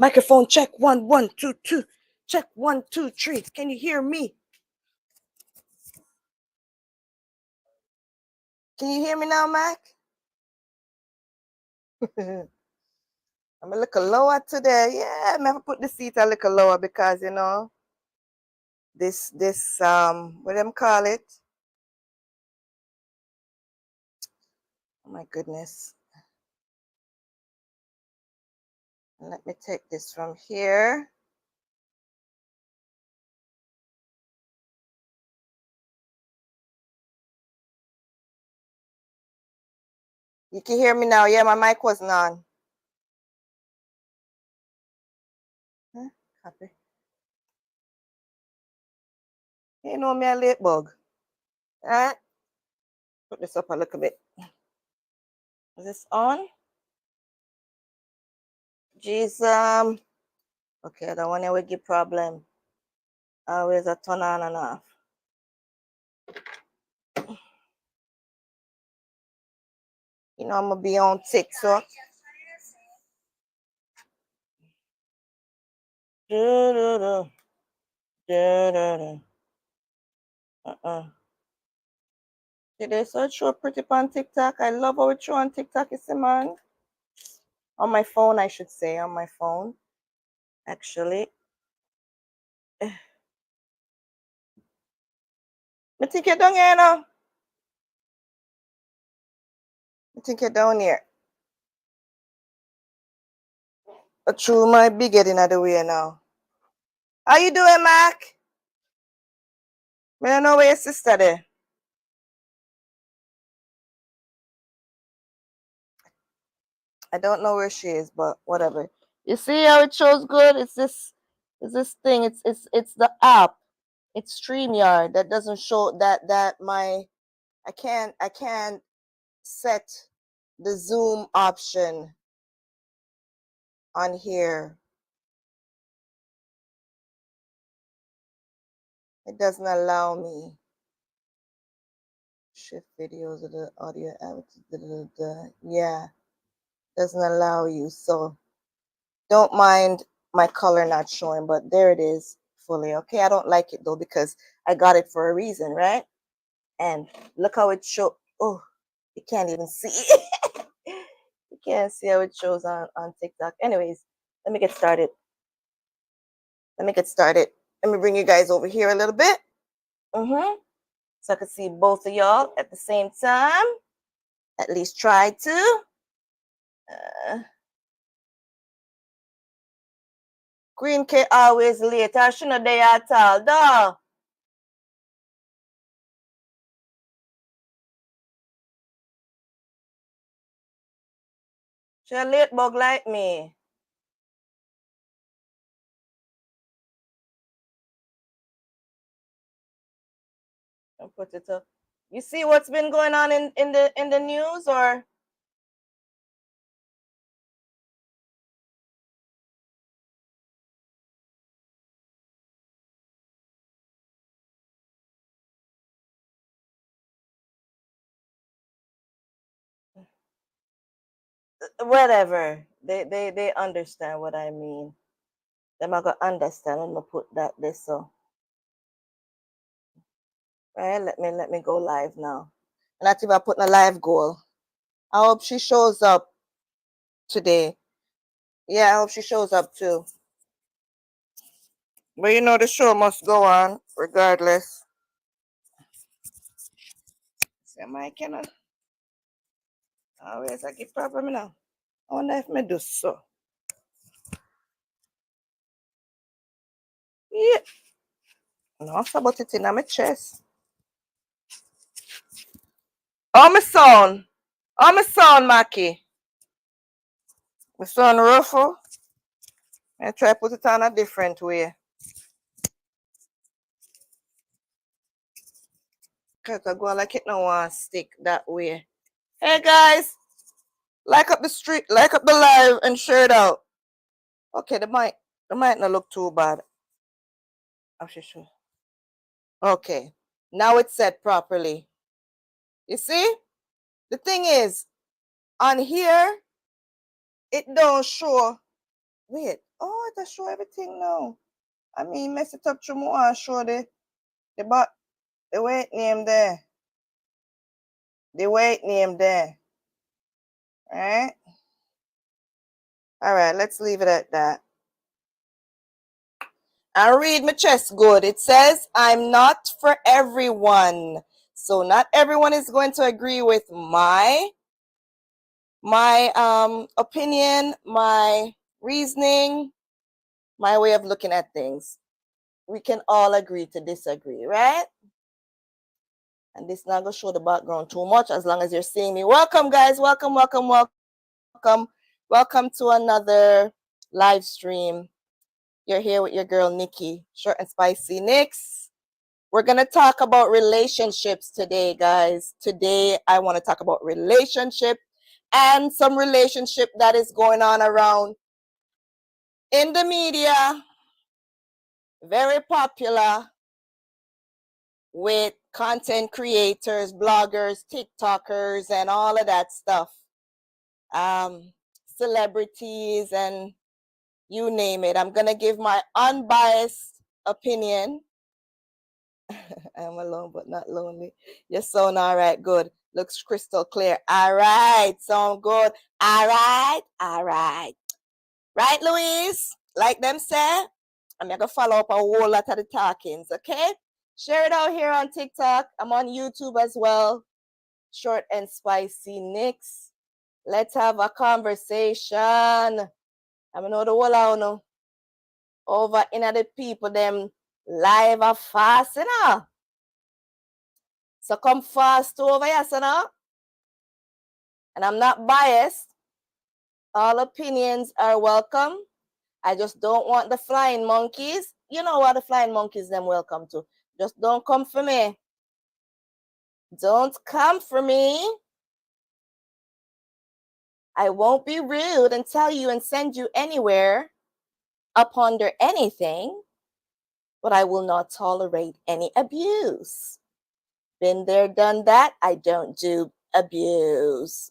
Microphone check 1 1 2 2. Check 1 2 3. Can you hear me? Can you hear me now, Mac? I'm a little lower today. Yeah, I'm gonna put the seat a little lower because you know this what them call it? Oh my goodness. Let me take this from here. You can hear me now. Yeah, my mic wasn't on. Huh? Copy. You know me a late bug. Alright. Put this up a little bit. Is this on? Jeez, okay, I don't want to give problem. Always a turn on and off. You know I'm gonna be on TikTok. Did they so show pretty on TikTok? I love how it show on TikTok, you see, man. On my phone, I should say, on my phone. Actually. I think you're down here now. I think you're down here. True, my big head in the way now. How you doing, Mac? I don't know where your sister there. I don't know where she is, but whatever. You see how it shows good? It's this thing. It's the app. It's StreamYard that doesn't show that my I can't set the zoom option on here. It doesn't allow me. Shift videos of the audio. Yeah, doesn't allow you. So don't mind my color not showing, but there it is fully. Okay, I don't like it though because I got it for a reason, right? And look how it shows. Oh, you can't even see. You can't see how it shows on TikTok. Anyways, let me get started. Let me bring you guys over here a little bit. So I can see both of y'all at the same time. At least try to. Queen K always late. I shouldn't day at all, though. She a late bug like me. I'll put it up. You see what's been going on in the news, or? Whatever. They understand what I mean. Them are gonna understand. I'm gonna put that this so. Right, let me go live now. And not even putting a live goal. I hope she shows up today. Yeah, I hope she shows up too. But you know the show must go on regardless. See, I cannot always I get problem now. I wonder if me do so. Yeah. No, I'm about it in my chest. Oh, my son. Oh, my son, Mackie. My son, Ruffle. I try to put it on a different way. Because I go like it no one stick that way. Hey, guys. Like up the street, like up the live and share it out. Okay, the mic not look too bad. I'm sure. Okay. Now it's set properly. You see? The thing is, on here, it don't show. Wait, Oh, it show everything now. I mean, mess it up to more and show the weight name there. The weight name there. Right? All right, let's leave it at that. I read my chest good. It says, I'm not for everyone. So not everyone is going to agree with my opinion, my reasoning, my way of looking at things. We can all agree to disagree, right? And this not gonna show the background too much as long as you're seeing me. Welcome, guys. Welcome, welcome, welcome. Welcome to another live stream. You're here with your girl, Nikki, ShortnSpicy Nikks. We're going to talk about relationships today, guys. Today, I want to talk about relationship and some relationship that is going on around in the media. Very popular with content creators, bloggers, TikTokers, and all of that stuff. Celebrities and you name it. I'm going to give my unbiased opinion. I'm alone but not lonely. Your sound all right, good. Looks crystal clear. All right, sound good. All right, all right. Right, Louise? Like them say? I'm going to follow up a whole lot of the talkings, okay? Share it out here on TikTok. I'm on YouTube as well. ShortnSpicy Nikks. Let's have a conversation. I know the whole I know. Over in the people, them live are fast, you know? So come fast over here, so now. And I'm not biased. All opinions are welcome. I just don't want the flying monkeys. You know what the flying monkeys them welcome to. Just don't come for me. Don't come for me. I won't be rude and tell you and send you anywhere up under anything, but I will not tolerate any abuse. Been there, done that. I don't do abuse.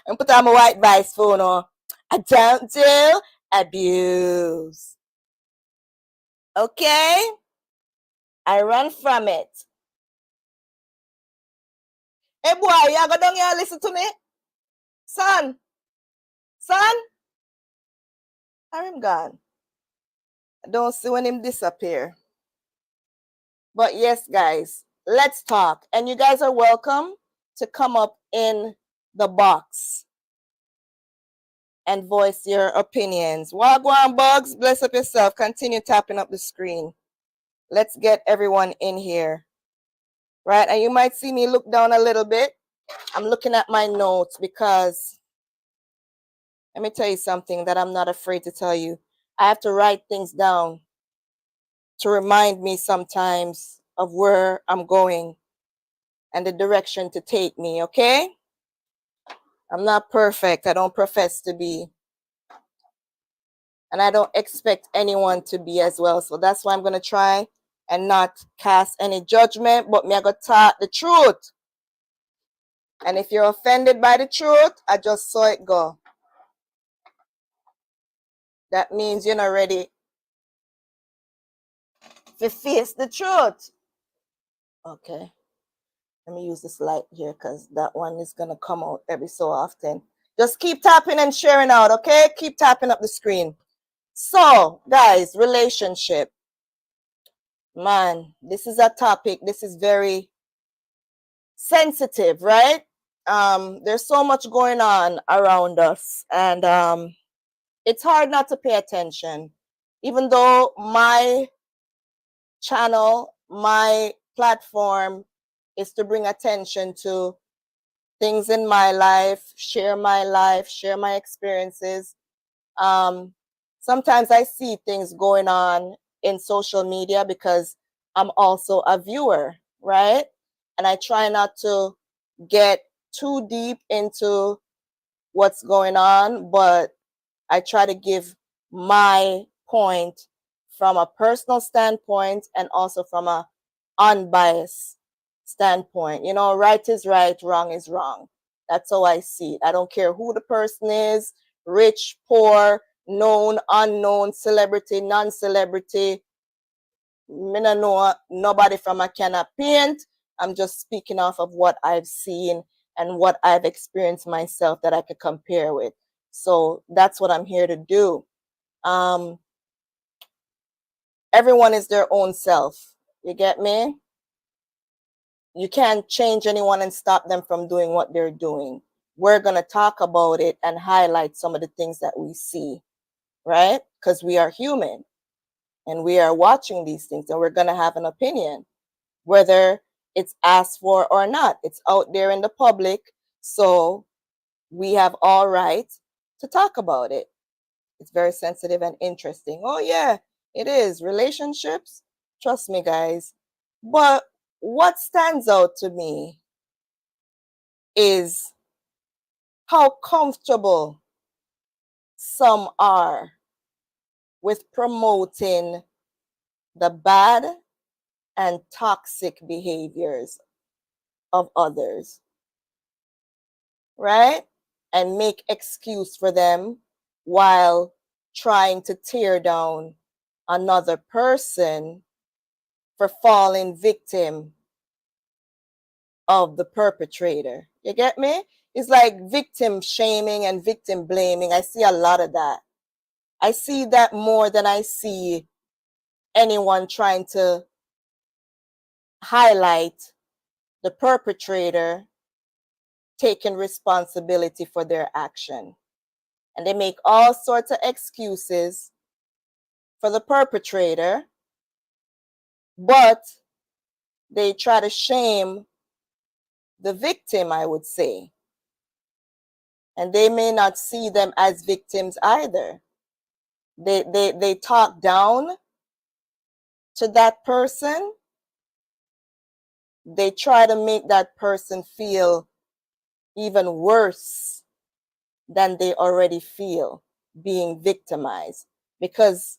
And put on my white vice phone on. I don't do abuse. Okay? I run from it. Hey boy, you go down here and listen to me? Son? Son? Are him gone? I don't see when him disappear. But yes, guys, let's talk. And you guys are welcome to come up in the box and voice your opinions. Wagwan bugs, bless up yourself. Continue tapping up the screen. Let's get everyone in here. Right? And you might see me look down a little bit. I'm looking at my notes because let me tell you something that I'm not afraid to tell you. I have to write things down to remind me sometimes of where I'm going and the direction to take me, okay? I'm not perfect. I don't profess to be. And I don't expect anyone to be as well. So that's why I'm going to try and not cast any judgment, but me I go talk the truth. And if you're offended by the truth, I just saw it go. That means you're not ready to face the truth. Okay. Let me use this light here because that one is going to come out every so often. Just keep tapping and sharing out, okay? Keep tapping up the screen. So, guys, relationship. Man, this is a topic. This is very sensitive, right? There's so much going on around us. And it's hard not to pay attention. Even though my channel, my platform is to bring attention to things in my life, share my experiences. Sometimes I see things going on in social media because I'm also a viewer, right? And I try not to get too deep into what's going on, but I try to give my point from a personal standpoint and also from a unbiased standpoint. You know, right is right, wrong is wrong. That's how I see it. I don't care who the person is, rich, poor, known, unknown, celebrity, non-celebrity. Me no know nobody from a can of paint. I'm just speaking off of what I've seen and what I've experienced myself that I could compare with. So that's what I'm here to do. Everyone is their own self. You get me? You can't change anyone and stop them from doing what they're doing. We're going to talk about it and highlight some of the things that we see, right? Because we are human and we are watching these things and we're going to have an opinion, whether it's asked for or not. It's out there in the public. So we have all right to talk about it. It's very sensitive and interesting. Oh, yeah, it is. Relationships, trust me, guys. But what stands out to me is how comfortable some are with promoting the bad and toxic behaviors of others, right? And make excuse for them while trying to tear down another person for falling victim of the perpetrator. You get me? It's like victim shaming and victim blaming. I see a lot of that. I see that more than I see anyone trying to highlight the perpetrator taking responsibility for their action. And they make all sorts of excuses for the perpetrator, but they try to shame the victim, I would say. And they may not see them as victims either. They talk down to that person. They try to make that person feel even worse than they already feel being victimized, because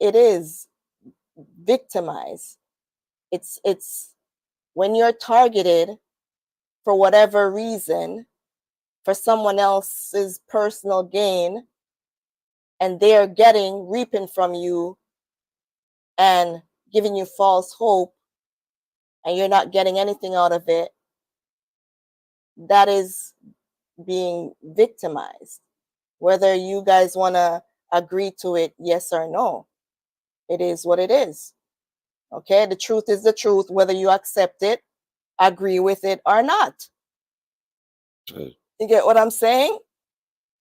it is victimized. It's when you're targeted for whatever reason for someone else's personal gain, and they're reaping from you and giving you false hope, and you're not getting anything out of it, that is being victimized. Whether you guys want to agree to it, yes or no, it is what it is. Okay, the truth is the truth, whether you accept it, agree with it or not. You get what I'm saying?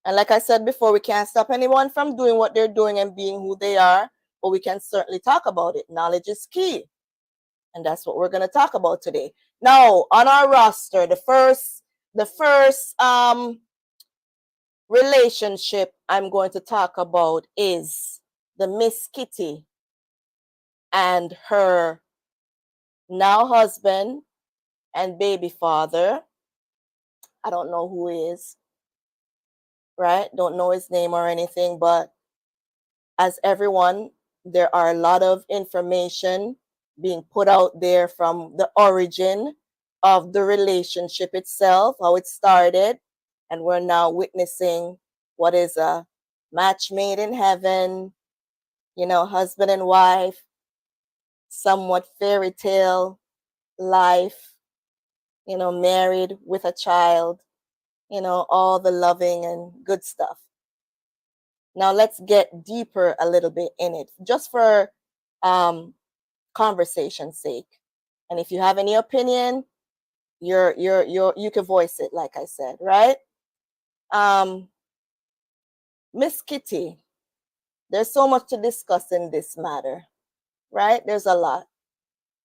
And like I said before, we can't stop anyone from doing what they're doing and being who they are, but we can certainly talk about it. Knowledge is key. And that's what we're going to talk about today. Now, on our roster, the first relationship I'm going to talk about is the Miss Kitty and her now husband and baby father. I don't know who he is, right? Don't know his name or anything, but as everyone, there are a lot of information being put out there from the origin of the relationship itself, how it started, and we're now witnessing what is a match made in heaven, you know, husband and wife, somewhat fairy tale life, you know, married with a child, you know, all the loving and good stuff. Now let's get deeper a little bit in it, just for conversation's sake. And if you have any opinion, you can voice it, like I said, right? Miss Kitty, there's so much to discuss in this matter, right? There's a lot.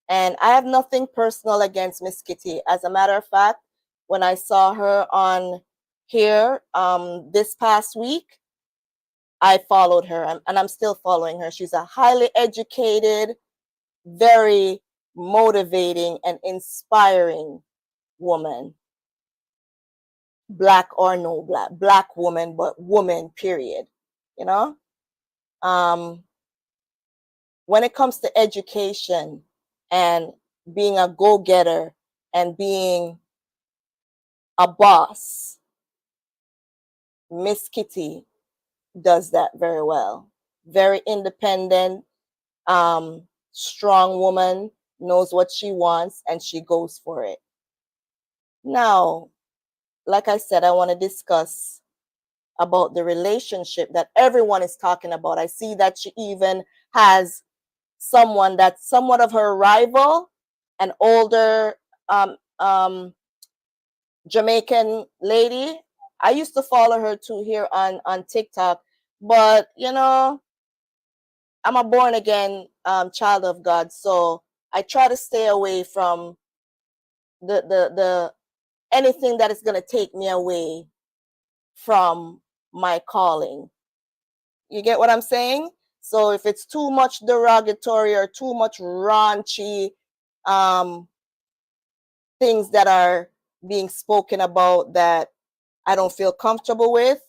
And I have nothing personal against Miss Kitty. As a matter of fact, when I saw her on here this past week, I followed her, and I'm still following her. She's a highly educated, very motivating and inspiring woman. Black or no black woman, but woman, period. You know? When it comes to education and being a go-getter and being a boss, Miss Kitty does that very well. Very independent, strong woman, knows what she wants, and she goes for it. Now, like I said, I want to discuss about the relationship that everyone is talking about. I see that she even has someone that's somewhat of her rival, an older um, um, Jamaican lady. I used to follow her too here on TikTok, but you know, I'm a born again child of God, so I try to stay away from the anything that is going to take me away from my calling. You get what I'm saying? So if it's too much derogatory or too much raunchy um, things that are being spoken about that I don't feel comfortable with,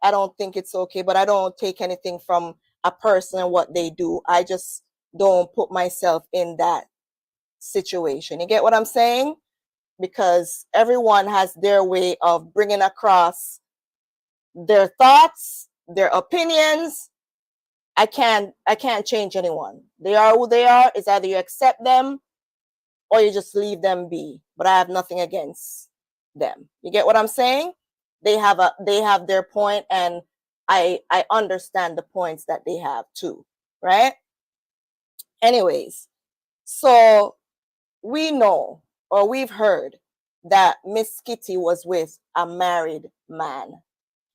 I don't think it's okay. But I don't take anything from a person and what they do. I just don't put myself in that situation. You get what I'm saying? Because everyone has their way of bringing across their thoughts, their opinions. I can't change anyone. They are who they are. It's either you accept them or you just leave them be. But I have nothing against them. You get what I'm saying? They have their point, and I understand the points that they have too, right? Anyways, so we know, or we've heard, that Miss Kitty was with a married man,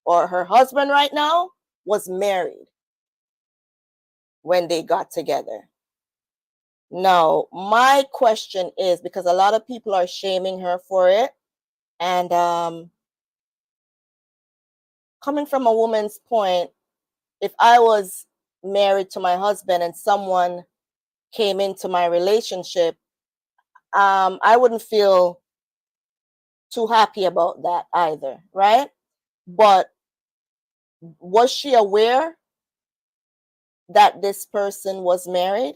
or her husband right now was married when they got together. Now, my question is, because a lot of people are shaming her for it, and coming from a woman's point, if I was married to my husband and someone came into my relationship, I wouldn't feel too happy about that either, right? But was she aware that this person was married,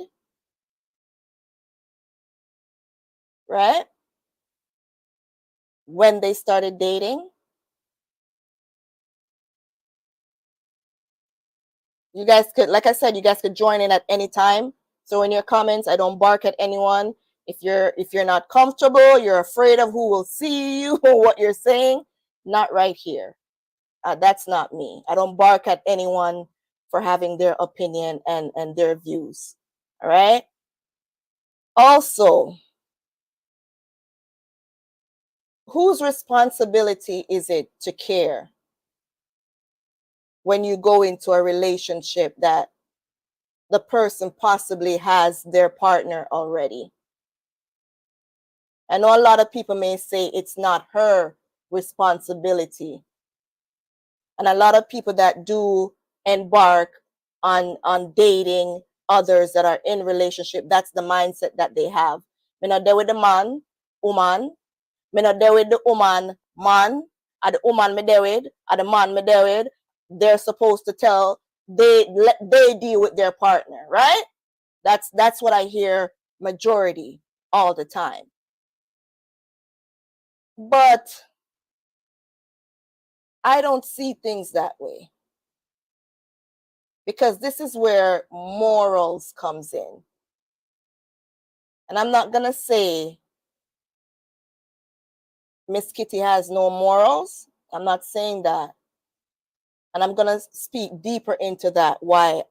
right? When they started dating? You guys could, like I said, you guys could join in at any time. So in your comments, I don't bark at anyone. If you're not comfortable, you're afraid of who will see you or what you're saying, not right here. That's not me. I don't bark at anyone for having their opinion and their views. All right. Also, whose responsibility is it to care when you go into a relationship that the person possibly has their partner already? I know a lot of people may say it's not her responsibility. And a lot of people that do embark on dating others that are in relationship, that's the mindset that they have. Me not there with the man, woman. Me not there with the woman, man. Or the woman me there with, or the man me there with. They're supposed to tell, they deal with their partner, right? That's what I hear majority all the time. But I don't see things that way, because this is where morals comes in. And I'm not going to say Miss Kitty has no morals. I'm not saying that. And I'm going to speak deeper into that, why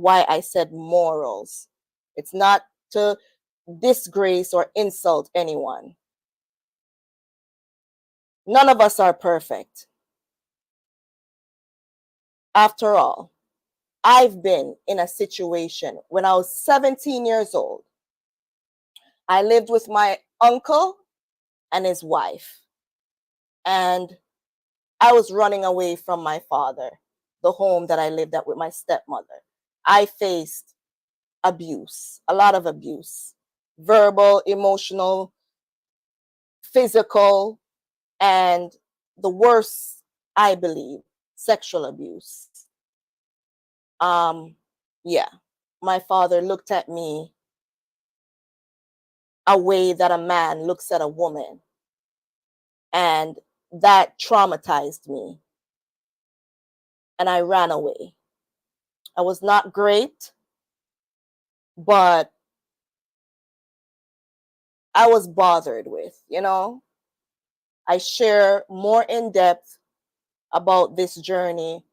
I said morals. It's not to disgrace or insult anyone. None of us are perfect. After all, I've been in a situation when I was 17 years old. I lived with my uncle and his wife, and I was running away from my father, the home that I lived at with my stepmother. I faced abuse, a lot of abuse, verbal, emotional, physical, and the worst, I believe, sexual abuse. Yeah, my father looked at me a way that a man looks at a woman, and that traumatized me. and I ran away. I was not great, but I was bothered with, you know. I share more in depth about this journey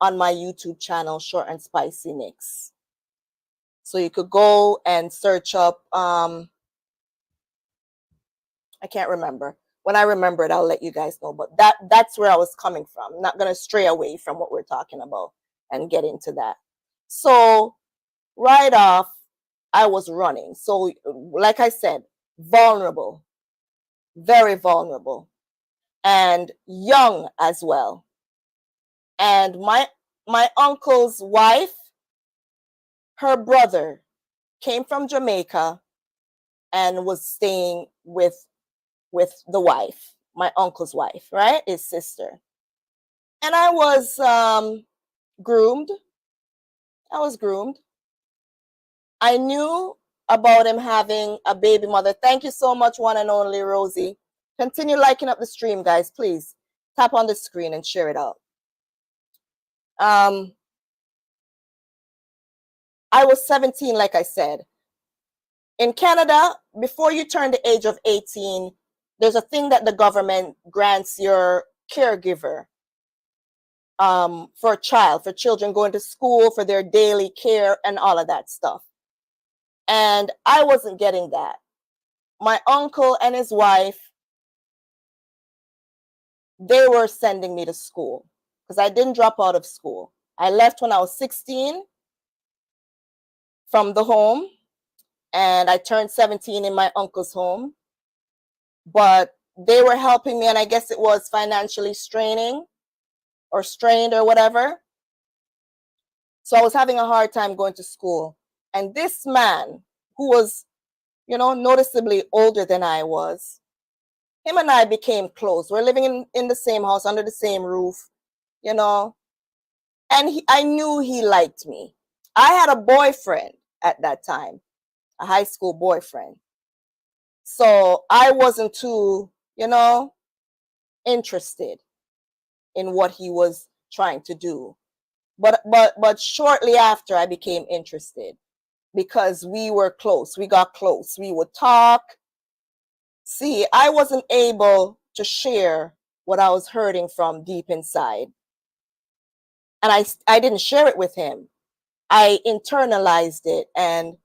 on my YouTube channel, ShortnSpicy Nikks. So you could go and search up, I can't remember. When I remember it, I'll let you guys know. But that's where I was coming from. I'm not going to stray away from what we're talking about and get into that. So right off, I was running. So like I said, vulnerable, very vulnerable, and young as well. And my uncle's wife, her brother came from Jamaica and was staying with the wife, my uncle's wife, right? His sister. And I was groomed. I was groomed. I knew about him having a baby mother. Thank you so much, one and only Rosie. Continue liking up the stream, guys, please. Tap on the screen and share it out. I was 17, like I said. In Canada, before you turn the age of 18, there's a thing that the government grants your caregiver for a child, for children going to school, for their daily care and all of that stuff. And I wasn't getting that. My uncle and his wife, they were sending me to school because I didn't drop out of school. I left when I was 16 from the home, and I turned 17 in my uncle's home. But they were helping me, and I guess it was financially straining or strained or whatever. So I was having a hard time going to school. And this man, who was, you know, noticeably older than I was, him and I became close. We're living in the same house, under the same roof, you know. And I knew he liked me. I had a boyfriend at that time, a high school boyfriend. So I wasn't too, you know, interested in what he was trying to do. But shortly after, I became interested because we were close. We got close. We would talk. See, I wasn't able to share what I was hurting from deep inside. And I didn't share it with him. I internalized it. And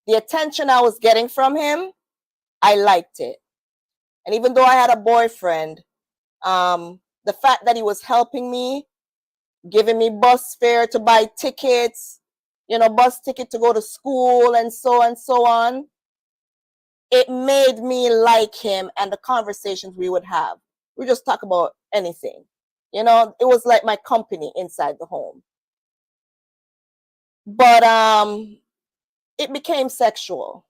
the attention I was getting from him, I liked it. And even though I had a boyfriend, the fact that he was helping me, giving me bus fare to buy tickets, you know, bus ticket to go to school and so on, it made me like him and the conversations we would have. We just talk about anything. You know, it was like my company inside the home. But it became sexual.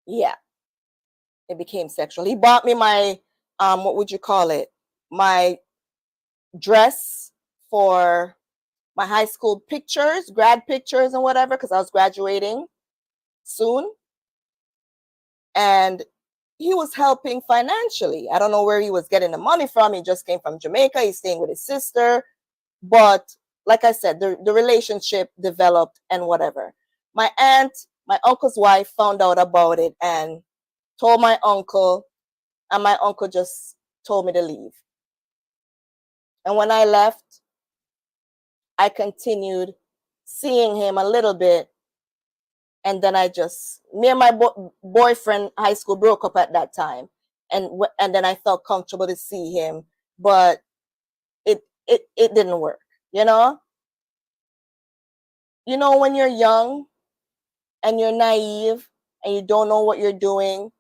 Yeah, it became sexual. He bought me my, what would you call it? My dress for my high school pictures, grad pictures and whatever, because I was graduating soon. And he was helping financially. I don't know where he was getting the money from. He just came from Jamaica. He's staying with his sister. But like I said, the relationship developed and whatever. My aunt, my uncle's wife, found out about it and told my uncle, and my uncle just told me to leave. And when I left, I continued seeing him a little bit. And then me and my boyfriend high school broke up at that time. And then I felt comfortable to see him, but it didn't work, you know? You know, when you're young and you're naive and you don't know what you're doing,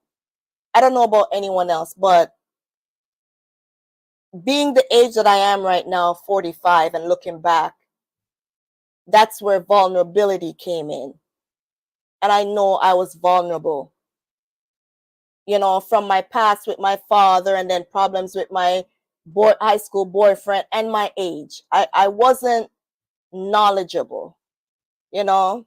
I don't know about anyone else, but being the age that I am right now, 45, and looking back, that's where vulnerability came in. And I know I was vulnerable, you know, from my past with my father and then problems with my high school boyfriend and my age. I wasn't knowledgeable, you know.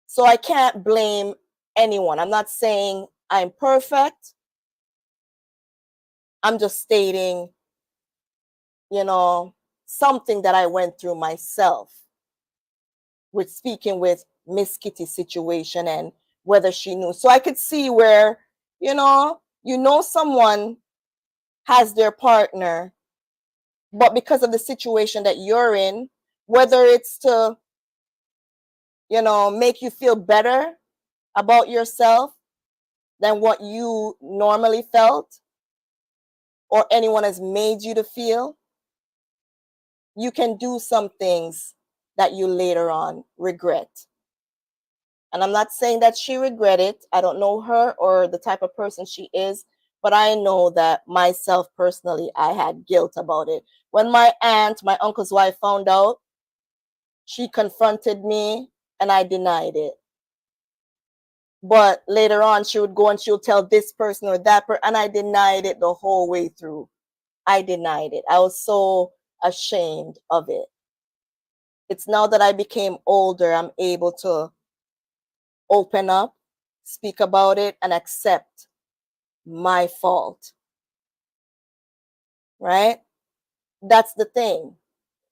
So I can't blame anyone. I'm not saying I'm perfect. I'm just stating you know, something that I went through myself with speaking with Miss Kitty's situation and whether she knew. So I could see where, you know someone has their partner, but because of the situation that you're in, whether it's to, make you feel better about yourself than what you normally felt or anyone has made you to feel, you can do some things that you later on regret. And I'm not saying that she regretted it. I don't know her or the type of person she is, but I know that myself personally, I had guilt about it. When my aunt, my uncle's wife, found out, she confronted me and I denied it. But later on, she would go and she would tell this person or that person, and I denied it the whole way through. I denied it. I was so ashamed of it. It's now that I became older, I'm able to open up, speak about it, and accept my fault. Right? That's the thing.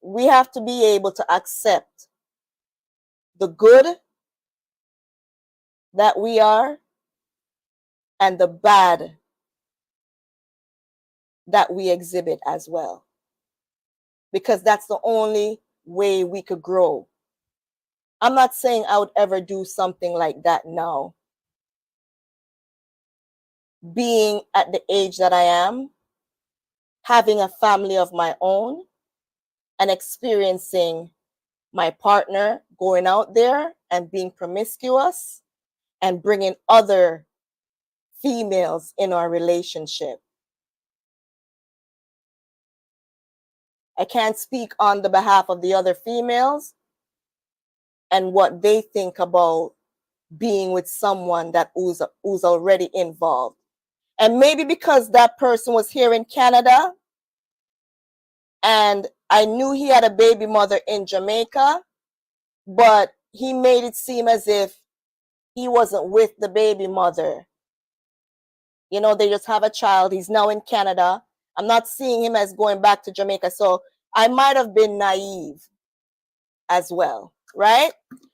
We have to be able to accept the good that we are and the bad that we exhibit as well. Because that's the only way we could grow. I'm not saying I would ever do something like that now. Being at the age that I am, having a family of my own, and experiencing my partner going out there and being promiscuous and bringing other females in our relationship. I can't speak on the behalf of the other females and what they think about being with someone that who's already involved. And maybe because that person was here in Canada and I knew he had a baby mother in Jamaica, but he made it seem as if he wasn't with the baby mother. They just have a child. He's now in Canada. I'm not seeing him as going back to Jamaica. So I might have been naive as well, right?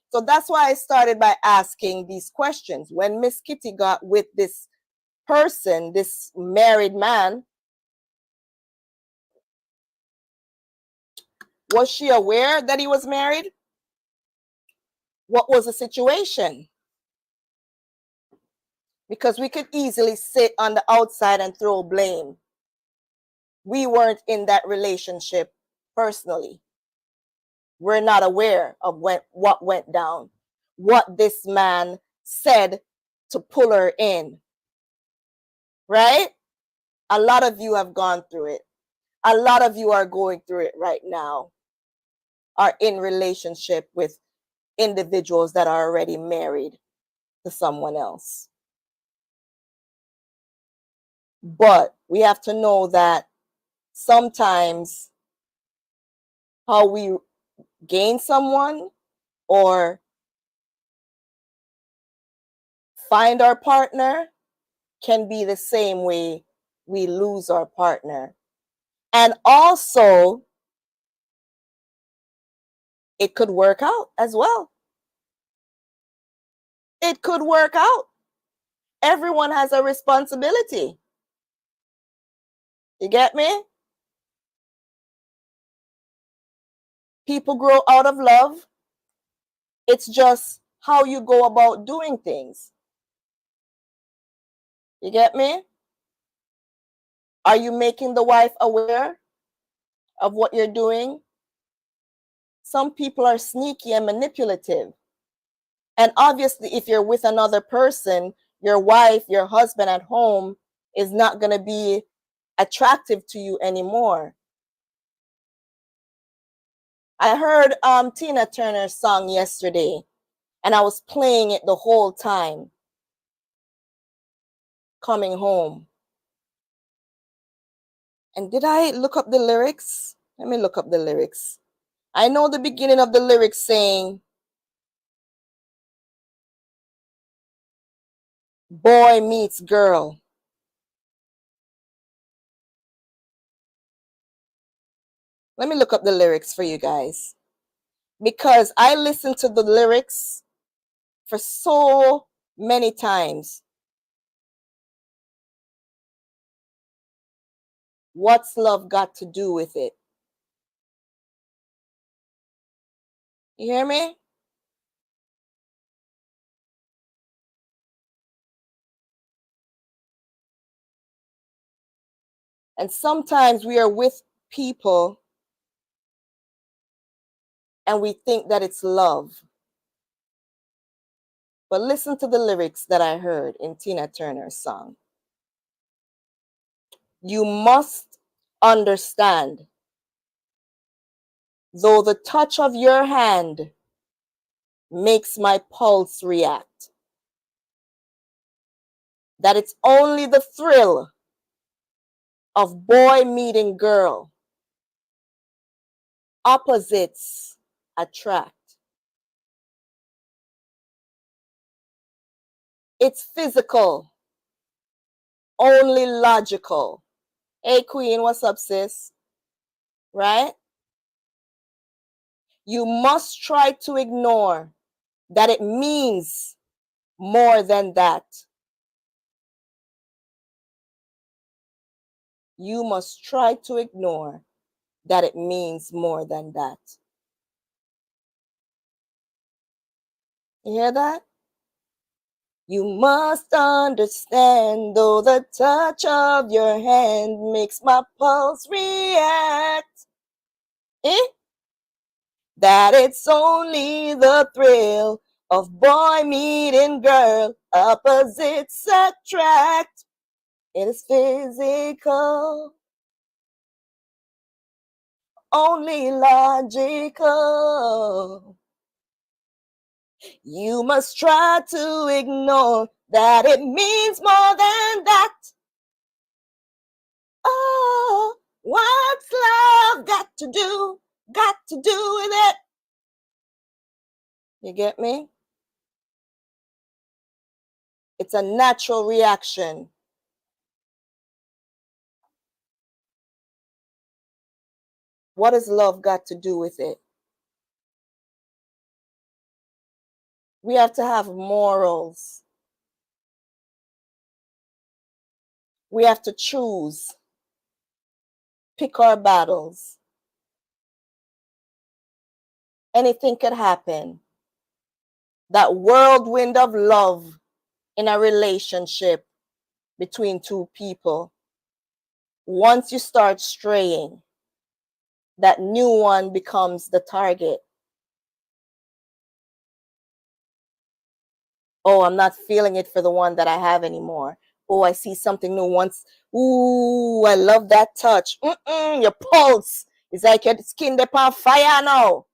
So that's why I started by asking these questions. When Miss Kitty got with this person, this married man, was she aware that he was married? What was the situation? Because we could easily sit on the outside and throw blame. We weren't in that relationship personally. We're not aware of what went down, what this man said to pull her in, right? A lot of you have gone through it. A lot of you are going through it right now, are in relationship with individuals that are already married to someone else. But we have to know that sometimes how we gain someone or find our partner can be the same way we lose our partner. And also, it could work out as well. It could work out. Everyone has a responsibility. You get me? People grow out of love. It's just how you go about doing things. You get me? Are you making the wife aware of what you're doing? Some people are sneaky and manipulative. And obviously, if you're with another person, your wife, your husband at home is not going to be attractive to you anymore. I heard Tina Turner's song yesterday, and I was playing it the whole time coming home. And did I look up the lyrics? Let me look up the lyrics. I know the beginning of the lyrics saying, boy meets girl. Let me look up the lyrics for you guys, because I listened to the lyrics for so many times. What's love got to do with it? You hear me? And sometimes we are with people and we think that it's love. But listen to the lyrics that I heard in Tina Turner's song. You must understand, though the touch of your hand makes my pulse react, that it's only the thrill of boy meeting girl. Opposites attract. It's physical, only logical. Hey, Queen, what's up, sis? Right? You must try to ignore that it means more than that. You must try to ignore that it means more than that. You hear that? You must understand, though the touch of your hand makes my pulse react. That it's only the thrill of boy meeting girl. Opposites attract. It is physical, only logical. You must try to ignore that it means more than that. Oh, what's love got to do with it? You get me? It's a natural reaction. What has love got to do with it? We have to have morals. We have to choose, pick our battles. Anything could happen. That whirlwind of love in a relationship between two people, once you start straying, that new one becomes the target. Oh, I'm not feeling it for the one that I have anymore. Oh, I see something new once. Ooh, I love that touch. Your pulse is like your skin up on fire now.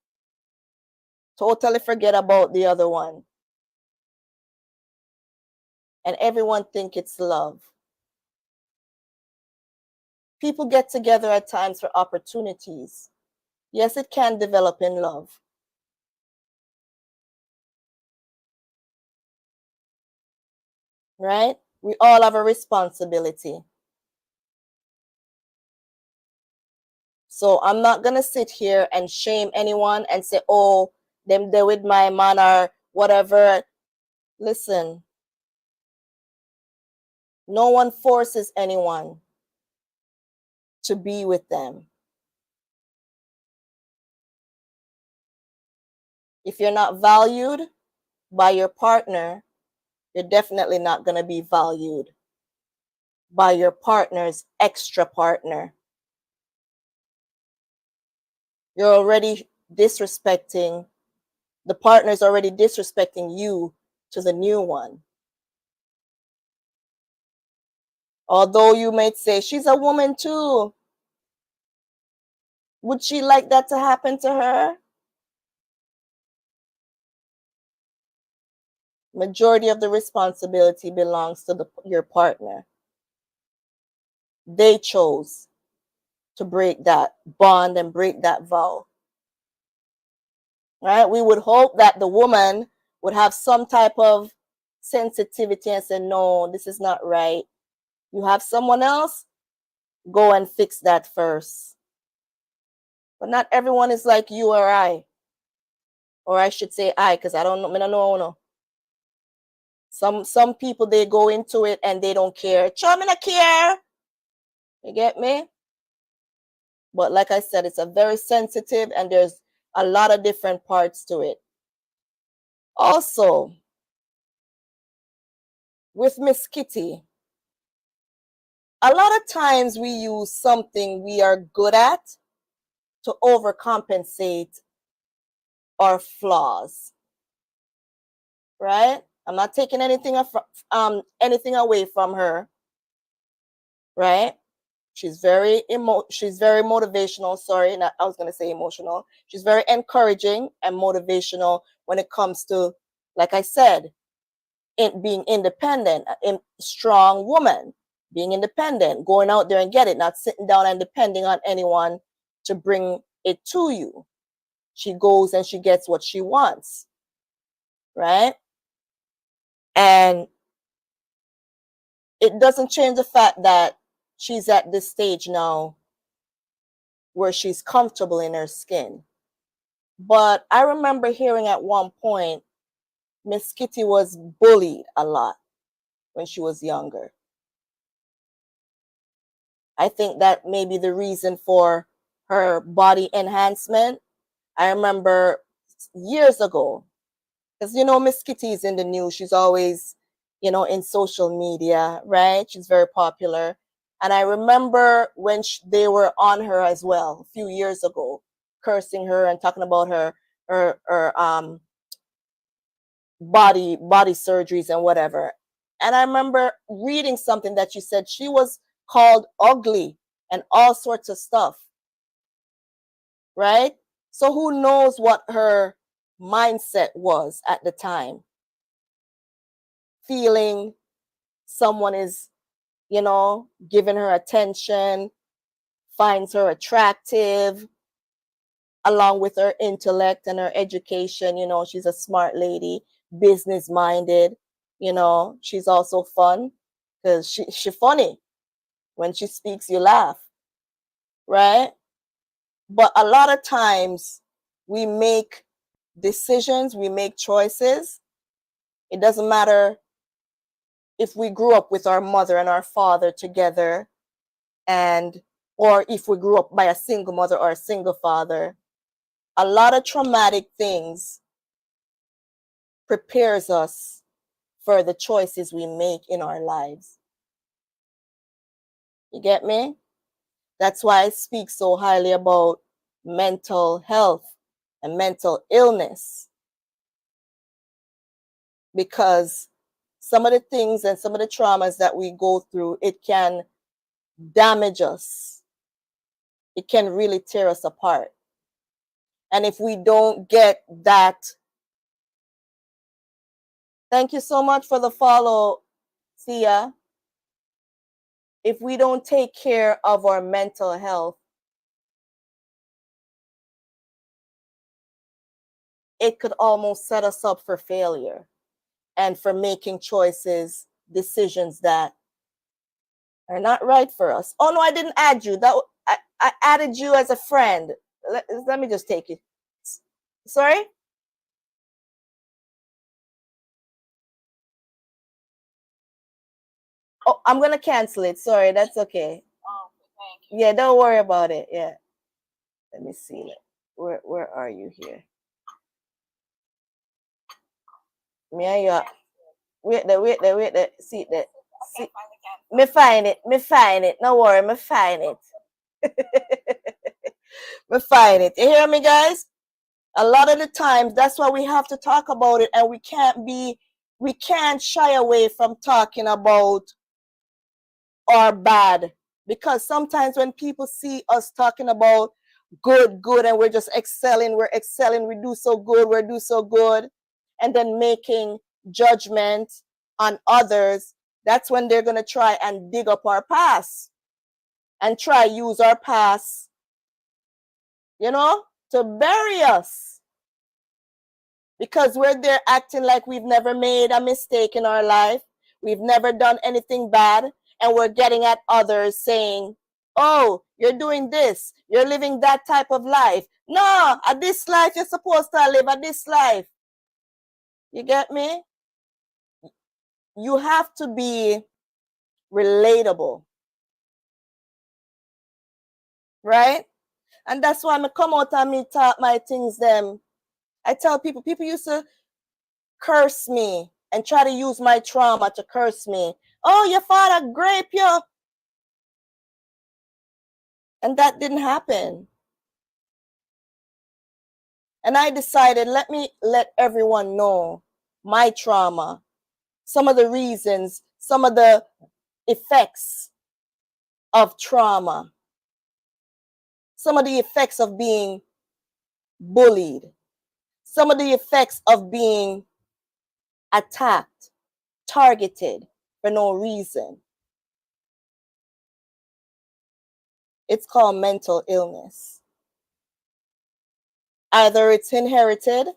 Totally forget about the other one. And everyone think it's love. People get together at times for opportunities. Yes, it can develop in love. Right? We all have a responsibility. So I'm not going to sit here and shame anyone and say, oh, them there with my man or whatever. Listen, no one forces anyone to be with them. If you're not valued by your partner, you're definitely not going to be valued by your partner's extra partner. You're already disrespecting, the partner's already disrespecting you to the new one. Although you might say, she's a woman too. Would she like that to happen to her? Majority of the responsibility belongs to your partner. They chose to break that bond and break that vow. Right? We would hope that the woman would have some type of sensitivity and say, no, this is not right. You have someone else? Go and fix that first. But not everyone is like you or I. Or I should say I, because I don't know. I don't know. Some people, they go into it and they don't care. Chum, I care. You get me? But like I said, it's a very sensitive, and there's a lot of different parts to it. Also, with Miss Kitty, a lot of times we use something we are good at to overcompensate our flaws, right? I'm not taking anything away from her, right? She's very motivational. Sorry, I was gonna say emotional. She's very encouraging and motivational when it comes to, like I said, being independent, a strong woman, being independent, going out there and get it, not sitting down and depending on anyone to bring it to you. She goes and she gets what she wants, right? And it doesn't change the fact that she's at this stage now where she's comfortable in her skin. But I remember hearing at one point, Miss Kitty was bullied a lot when she was younger. I think that may be the reason for her body enhancement. I remember years ago, because, you know, Miss Kitty is in the news. She's always, you know, in social media, right? She's very popular. And I remember when they were on her as well a few years ago, cursing her and talking about her body surgeries and whatever. And I remember reading something that she said she was called ugly and all sorts of stuff, right? So who knows what her mindset was at the time, feeling someone is, you know, giving her attention, finds her attractive, along with her intellect and her education. You know, she's a smart lady, business minded. You know, she's also fun because she's funny. When she speaks, you laugh, right? But a lot of times we make decisions, we make choices. It doesn't matter if we grew up with our mother and our father together, or if we grew up by a single mother or a single father. A lot of traumatic things prepares us for the choices we make in our lives. You get me? That's why I speak so highly about mental health and mental illness, because some of the things and some of the traumas that we go through, it can damage us. It can really tear us apart. And if we don't get that, thank you so much for the follow, Sia. If we don't take care of our mental health, it could almost set us up for failure and for making choices, decisions that are not right for us. Oh no, I didn't add you. I added you as a friend. Let me just take it. Sorry? Oh, I'm gonna cancel it. Sorry, that's okay. Oh, thank you. Yeah, don't worry about it. Yeah. Let me see. Where are you here? Me and you. Wait there. See that. See. Me find it. No worry, me find it. Me find it. You hear me, guys? A lot of the times, that's why we have to talk about it, and we can't shy away from talking about our bad, because sometimes when people see us talking about good, and we're just excelling, we do so good, and then making judgment on others, that's when they're going to try and dig up our past and try use our past, you know, to bury us, because we're there acting like we've never made a mistake in our life, we've never done anything bad, and we're getting at others saying, oh, You're doing this. You're living that type of life. No, at this life, you're supposed to live at this life. You get me? You have to be relatable. Right? And that's why I come out and me talk my things them. I tell people used to curse me and try to use my trauma to curse me. Oh, your father grape you. And that didn't happen. And I decided, let me let everyone know my trauma, some of the reasons, some of the effects of trauma, some of the effects of being bullied, some of the effects of being attacked, targeted for no reason. It's called mental illness. Either it's inherited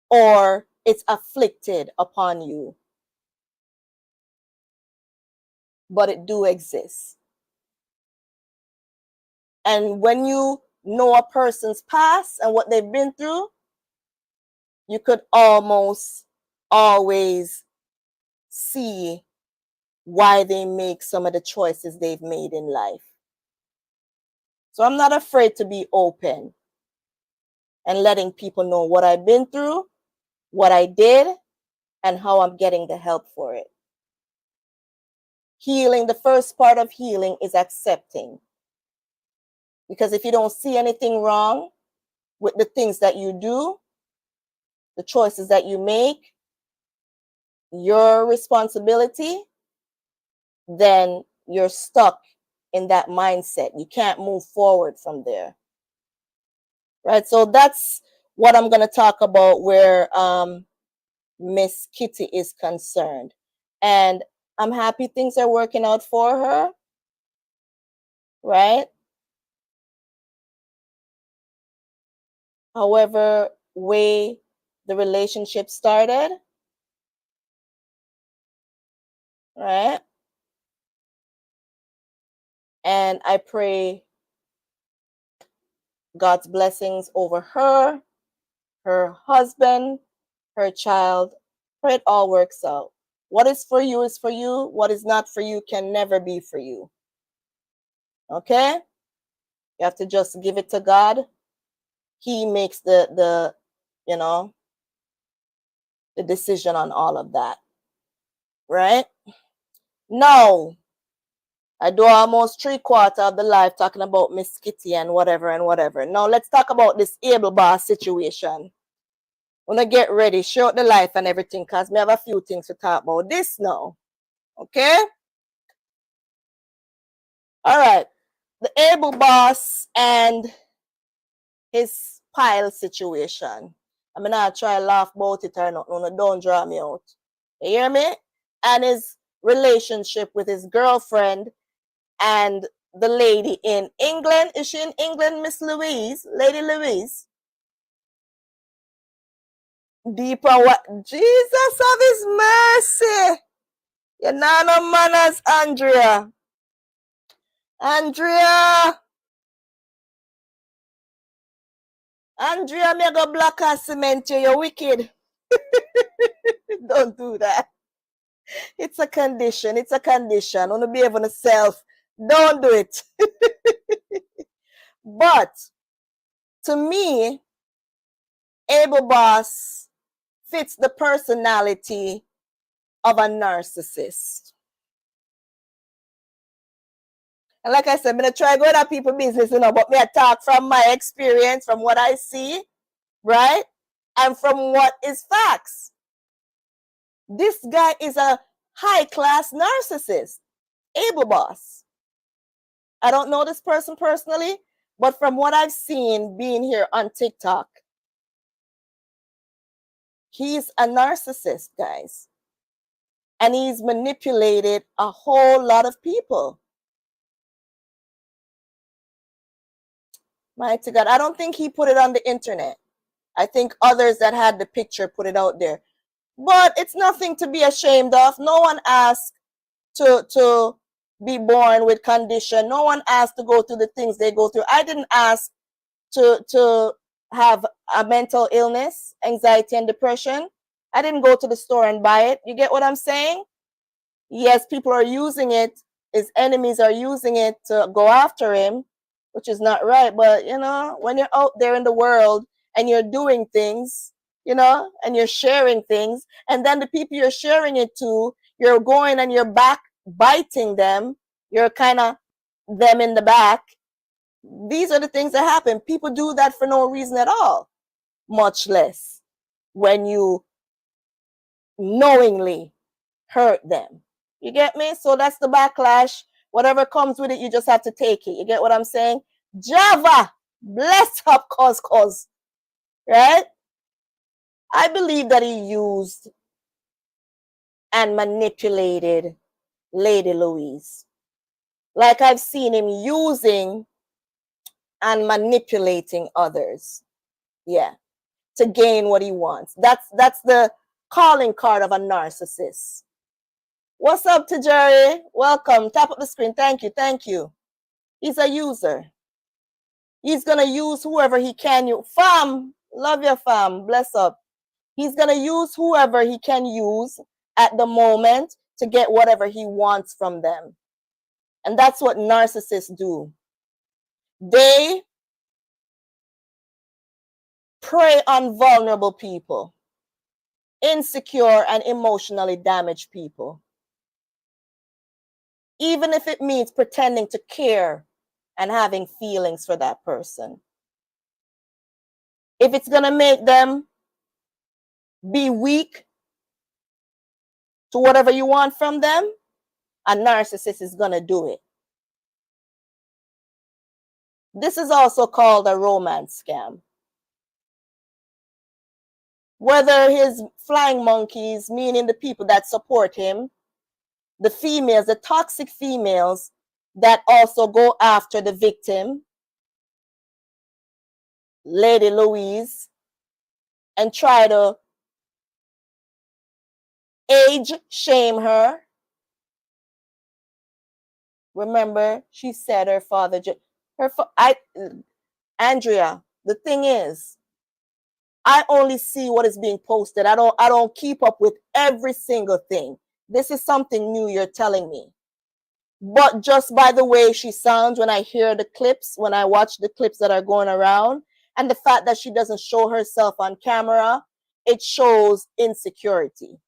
or it's afflicted upon you. But it do exist. And when you know a person's past and what they've been through, you could almost always see why they make some of the choices they've made in life. So I'm not afraid to be open and letting people know what I've been through, what I did, and how I'm getting the help for it. Healing, the first part of healing is accepting. Because if you don't see anything wrong with the things that you do, the choices that you make, your responsibility, then you're stuck in that mindset. You can't move forward from there. Right? So that's what I'm going to talk about where Miss Kitty is concerned. And I'm happy things are working out for her. Right? However way the relationship started. Right? And I pray God's blessings over her, her husband, her child. Pray it all works out. What is for you is for you. What is not for you can never be for you. Okay? You have to just give it to God. He makes the decision on all of that. Right? Now, I do almost 3/4 of the life talking about Miss Kitty and whatever and whatever. Now, let's talk about this able boss situation. Wanna get ready, show the life and everything, because we have a few things to talk about this now. Okay? All right. The able boss and his pile situation. I'm not try to laugh about it or not. No, don't draw me out. You hear me? And his relationship with his girlfriend and the lady in England. Is she in England, Miss Louise? Lady Louise? Deeper what? Jesus of his mercy. You're not no manners, Andrea. Andrea, me go black and cement you. You're wicked. Don't do that. It's a condition. It's a condition. Want to be able to self. Don't do it. But to me, able boss fits the personality of a narcissist. And like I said, I'm going to try to go to people's business, but me I talk from my experience, from what I see, right? And from what is facts. This guy is a high-class narcissist, able boss. I don't know this person personally, but from what I've seen being here on TikTok, he's a narcissist, guys. And he's manipulated a whole lot of people. Mighty God. I don't think he put it on the internet. I think others that had the picture put it out there. But it's nothing to be ashamed of. No one asked to be born with condition. No one asked to go through the things they go through. I didn't ask to have a mental illness, anxiety, and depression. I didn't go to the store and buy it. You get what I'm saying? Yes, people are using it. His enemies are using it to go after him, which is not right. But, you know, when you're out there in the world and you're doing things, you know, and you're sharing things, and then the people you're sharing it to, you're going and you're backbiting them. You're kind of them in the back. These are the things that happen. People do that for no reason at all, much less when you knowingly hurt them. You get me? So that's the backlash. Whatever comes with it, you just have to take it. You get what I'm saying? Java, bless up cause. Right? I believe that he used and manipulated Lady Louise. Like I've seen him using and manipulating others. Yeah. To gain what he wants. That's the calling card of a narcissist. What's up to Jerry? Welcome. Tap up the screen. Thank you. He's a user. He's gonna use whoever he can use. Fam, love your fam. Bless up. He's gonna use whoever he can use at the moment to get whatever he wants from them. And that's what narcissists do. They prey on vulnerable people, insecure and emotionally damaged people. Even if it means pretending to care and having feelings for that person. If it's gonna make them be weak to whatever you want from them, a narcissist is gonna do it. This is also called a romance scam. Whether his flying monkeys, meaning the people that support him, the females, the toxic females that also go after the victim, Lady Louise, and try to age shame her. Remember, she said her father, Andrea, the thing is, I only see what is being posted. I don't keep up with every single thing. This is something new you're telling me. But just by the way she sounds when I hear the clips, when I watch the clips that are going around, and the fact that she doesn't show herself on camera, it shows insecurity.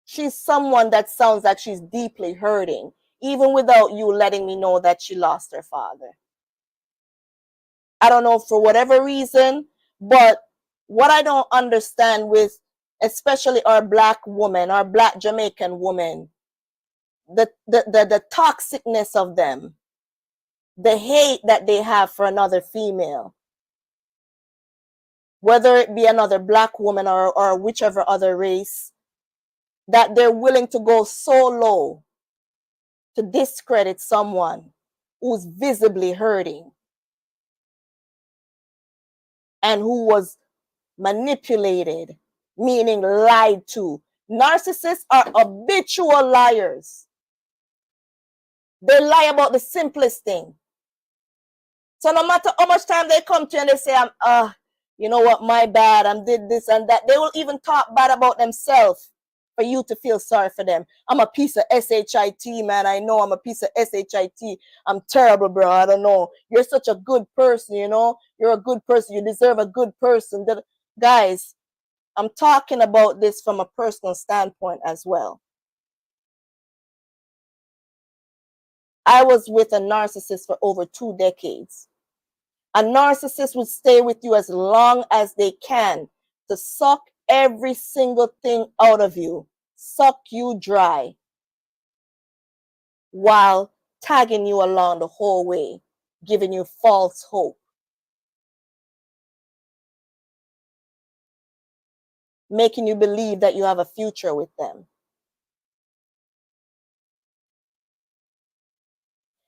She's someone that sounds like she's deeply hurting, even without you letting me know that she lost her father. I don't know for whatever reason, but what I don't understand with especially our black woman, our black Jamaican woman, the toxicness of them, the hate that they have for another female, whether it be another black woman or whichever other race, that they're willing to go so low to discredit someone who's visibly hurting and who was manipulated, meaning lied to. Narcissists are habitual liars. They lie about the simplest thing. So no matter how much time they come to you and they say, you know what, my bad, I did this and that, they will even talk bad about themselves for you to feel sorry for them. I'm a piece of SHIT, man. I know I'm a piece of SHIT. I'm terrible, bro. I don't know. You're such a good person, you know. You're a good person. You deserve a good person. Guys, I'm talking about this from a personal standpoint as well. I was with a narcissist for over 2 decades. A narcissist would stay with you as long as they can to suck every single thing out of you, suck you dry, while tagging you along the whole way, giving you false hope, making you believe that you have a future with them.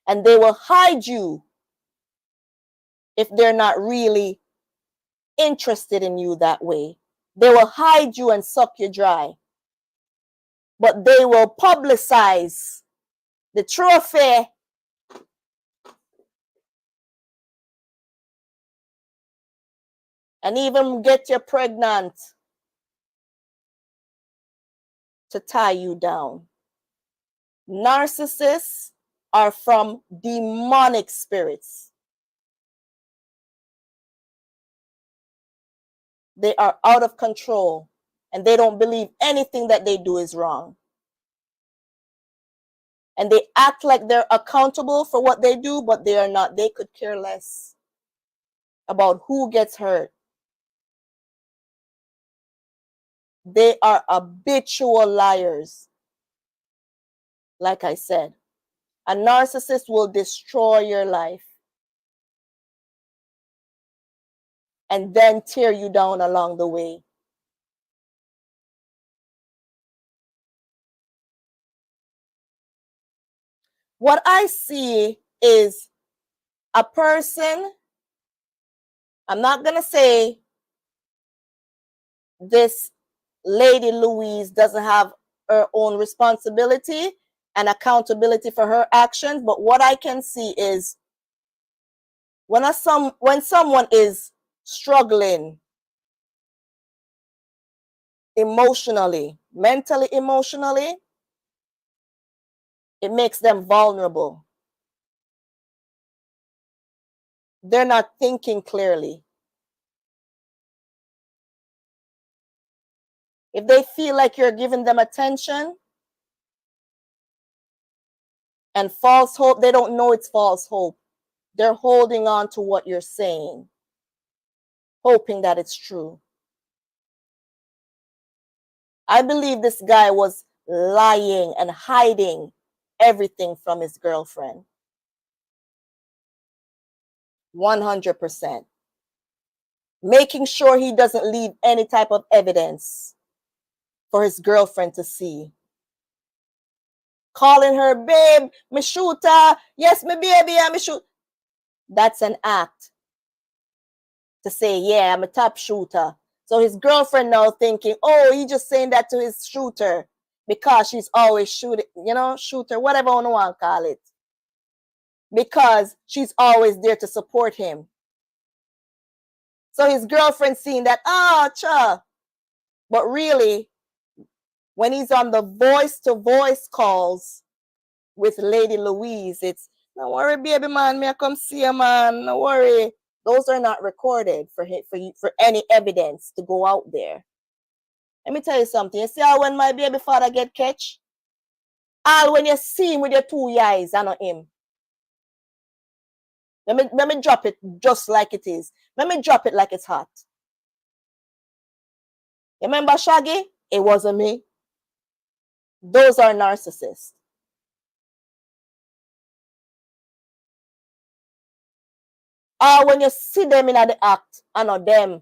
And they will hide you if they're not really interested in you that way. They will hide you and suck you dry. but they will publicize the trophy and even get you pregnant to tie you down. Narcissists are from demonic spirits. They are out of control and they don't believe anything that they do is wrong. And they act like they're accountable for what they do, but they are not. They could care less about who gets hurt. They are habitual liars. Like I said, a narcissist will destroy your life and then tear you down along the way. What I see is a person, I'm not going to say this Lady Louise doesn't have her own responsibility and accountability for her actions, but what I can see is when someone is struggling emotionally, mentally, emotionally, it makes them vulnerable. They're not thinking clearly. If they feel like you're giving them attention and false hope, they don't know it's false hope. They're holding on to what you're saying, hoping that it's true. I believe this guy was lying and hiding everything from his girlfriend. 100%. Making sure he doesn't leave any type of evidence for his girlfriend to see. Calling her, babe, me shooter. Yes, me baby, I'm a shoot. That's an act to say, yeah, I'm a top shooter. So his girlfriend now thinking, oh, he just saying that to his shooter because she's always shooting, shooter, whatever you want to call it. Because she's always there to support him. So his girlfriend seeing that, oh, cha. But really, when he's on the voice-to-voice calls with Lady Louise, it's, no worry, baby man, me I come see you, man, no worry. Those are not recorded for any evidence to go out there. Let me tell you something. You see how when my baby father get catch? All when you see him with your 2 eyes, I know him. Let me drop it just like it is. Let me drop it like it's hot. You remember Shaggy? It wasn't me. Those are narcissists. Or when you see them in the act, I know them.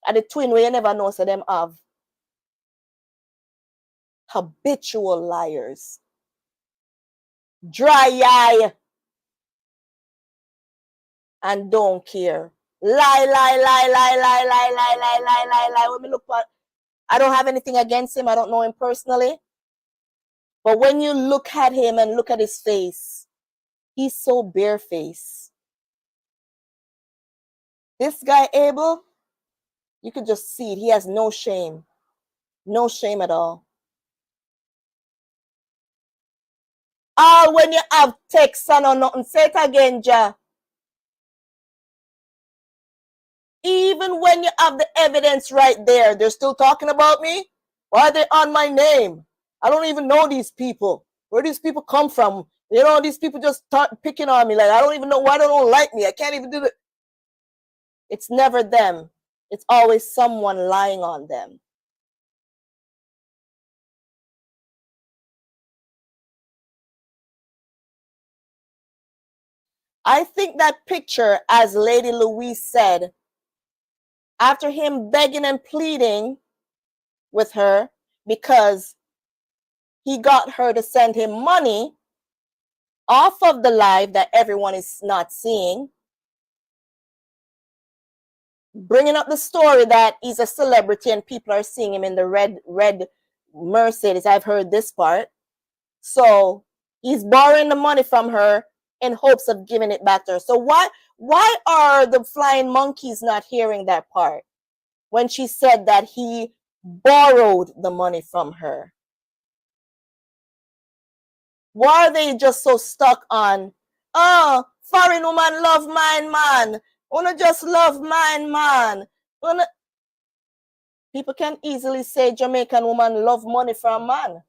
And the twin where you never know so them have. Habitual liars. Dry eye. And don't care. Lie. When me look at, I don't have anything against him. I don't know him personally. But when you look at him and look at his face, he's so barefaced. This guy, Abel, you could just see it. He has no shame. No shame at all. When you have text or nothing, say it again, Ja. Even when you have the evidence right there, they're still talking about me? Why are they on my name? I don't even know these people. Where these people come from? These people just start picking on me. Like, I don't even know why they don't like me. I can't even do it. It's never them. It's always someone lying on them. I think that picture, as Lady Louise said, after him begging and pleading with her because he got her to send him money off of the live that everyone is not seeing, bringing up the story that he's a celebrity and people are seeing him in the red Mercedes. I've heard this part. So he's borrowing the money from her in hopes of giving it back to her. So why are the flying monkeys not hearing that part when she said that he borrowed the money from her? Why are they just so stuck on, oh, foreign woman love mine man, wanna just love mine man? People can easily say Jamaican woman love money from man.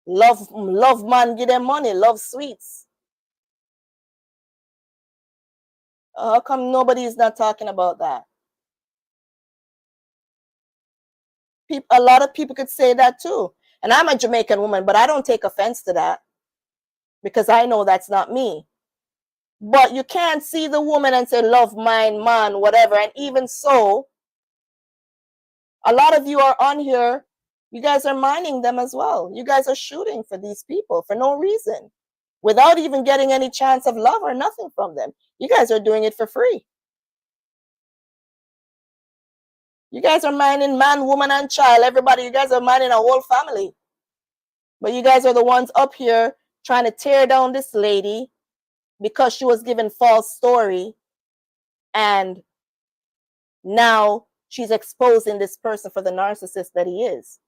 Love man give them money, love sweets. How come nobody is not talking about that? A lot of people could say that too. And I'm a Jamaican woman, but I don't take offense to that because I know that's not me. But you can't see the woman and say, love mine, man, whatever. And even so, a lot of you are on here, you guys are mining them as well. You guys are shooting for these people for no reason, without even getting any chance of love or nothing from them. You guys are doing it for free. You guys are mining man, woman, and child. Everybody, you guys are mining a whole family. But you guys are the ones up here trying to tear down this lady because she was given false story. And now she's exposing this person for the narcissist that he is.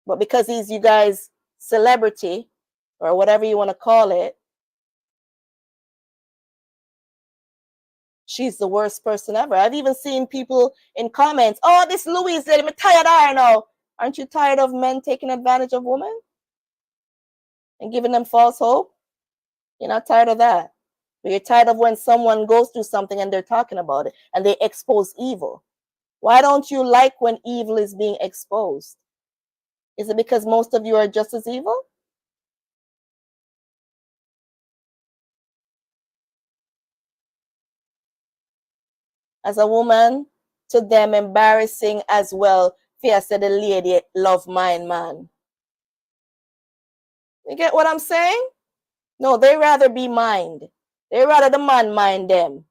But because he's, you guys, celebrity, or whatever you want to call it, she's the worst person ever. I've even seen people in comments, oh, this Louise lady, I'm tired of her now. Aren't you tired of men taking advantage of women and giving them false hope? You're not tired of that. But you're tired of when someone goes through something and they're talking about it and they expose evil. Why don't you like when evil is being exposed? Is it because most of you are just as evil? As a woman, to them embarrassing as well. Fear said the lady love mine man. You get what I'm saying? No, they rather be mined. They rather the man mind them.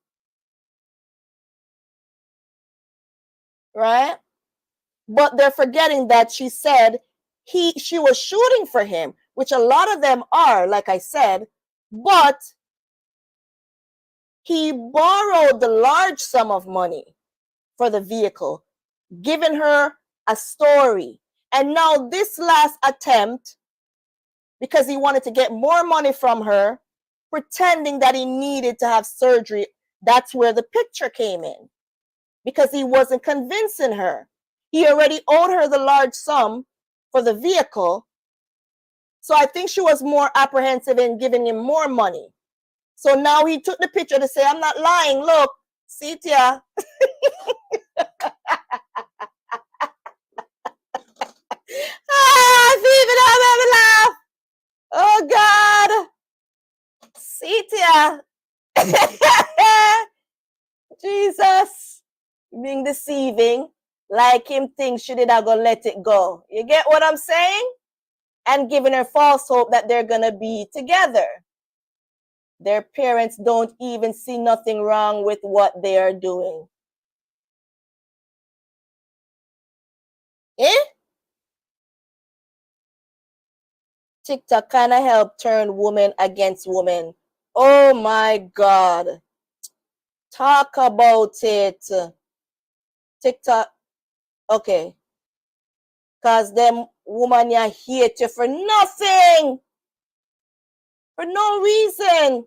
Right? But they're forgetting that she said she was shooting for him, which a lot of them are, like I said, but he borrowed the large sum of money for the vehicle, giving her a story. And now this last attempt, because he wanted to get more money from her, pretending that he needed to have surgery, that's where the picture came in. Because he wasn't convincing her. He already owed her the large sum for the vehicle. So I think she was more apprehensive in giving him more money. So now he took the picture to say, I'm not lying. Look, see it here. Laugh. Oh God. See it here. Jesus. Being deceiving. Like him think she did not go let it go. You get what I'm saying? And giving her false hope that they're gonna be together. Their parents don't even see nothing wrong with what they are doing. Eh? TikTok kind of helped turn woman against woman. Oh my God. Talk about it. TikTok. Okay. Because them woman ya hate you for nothing. For no reason.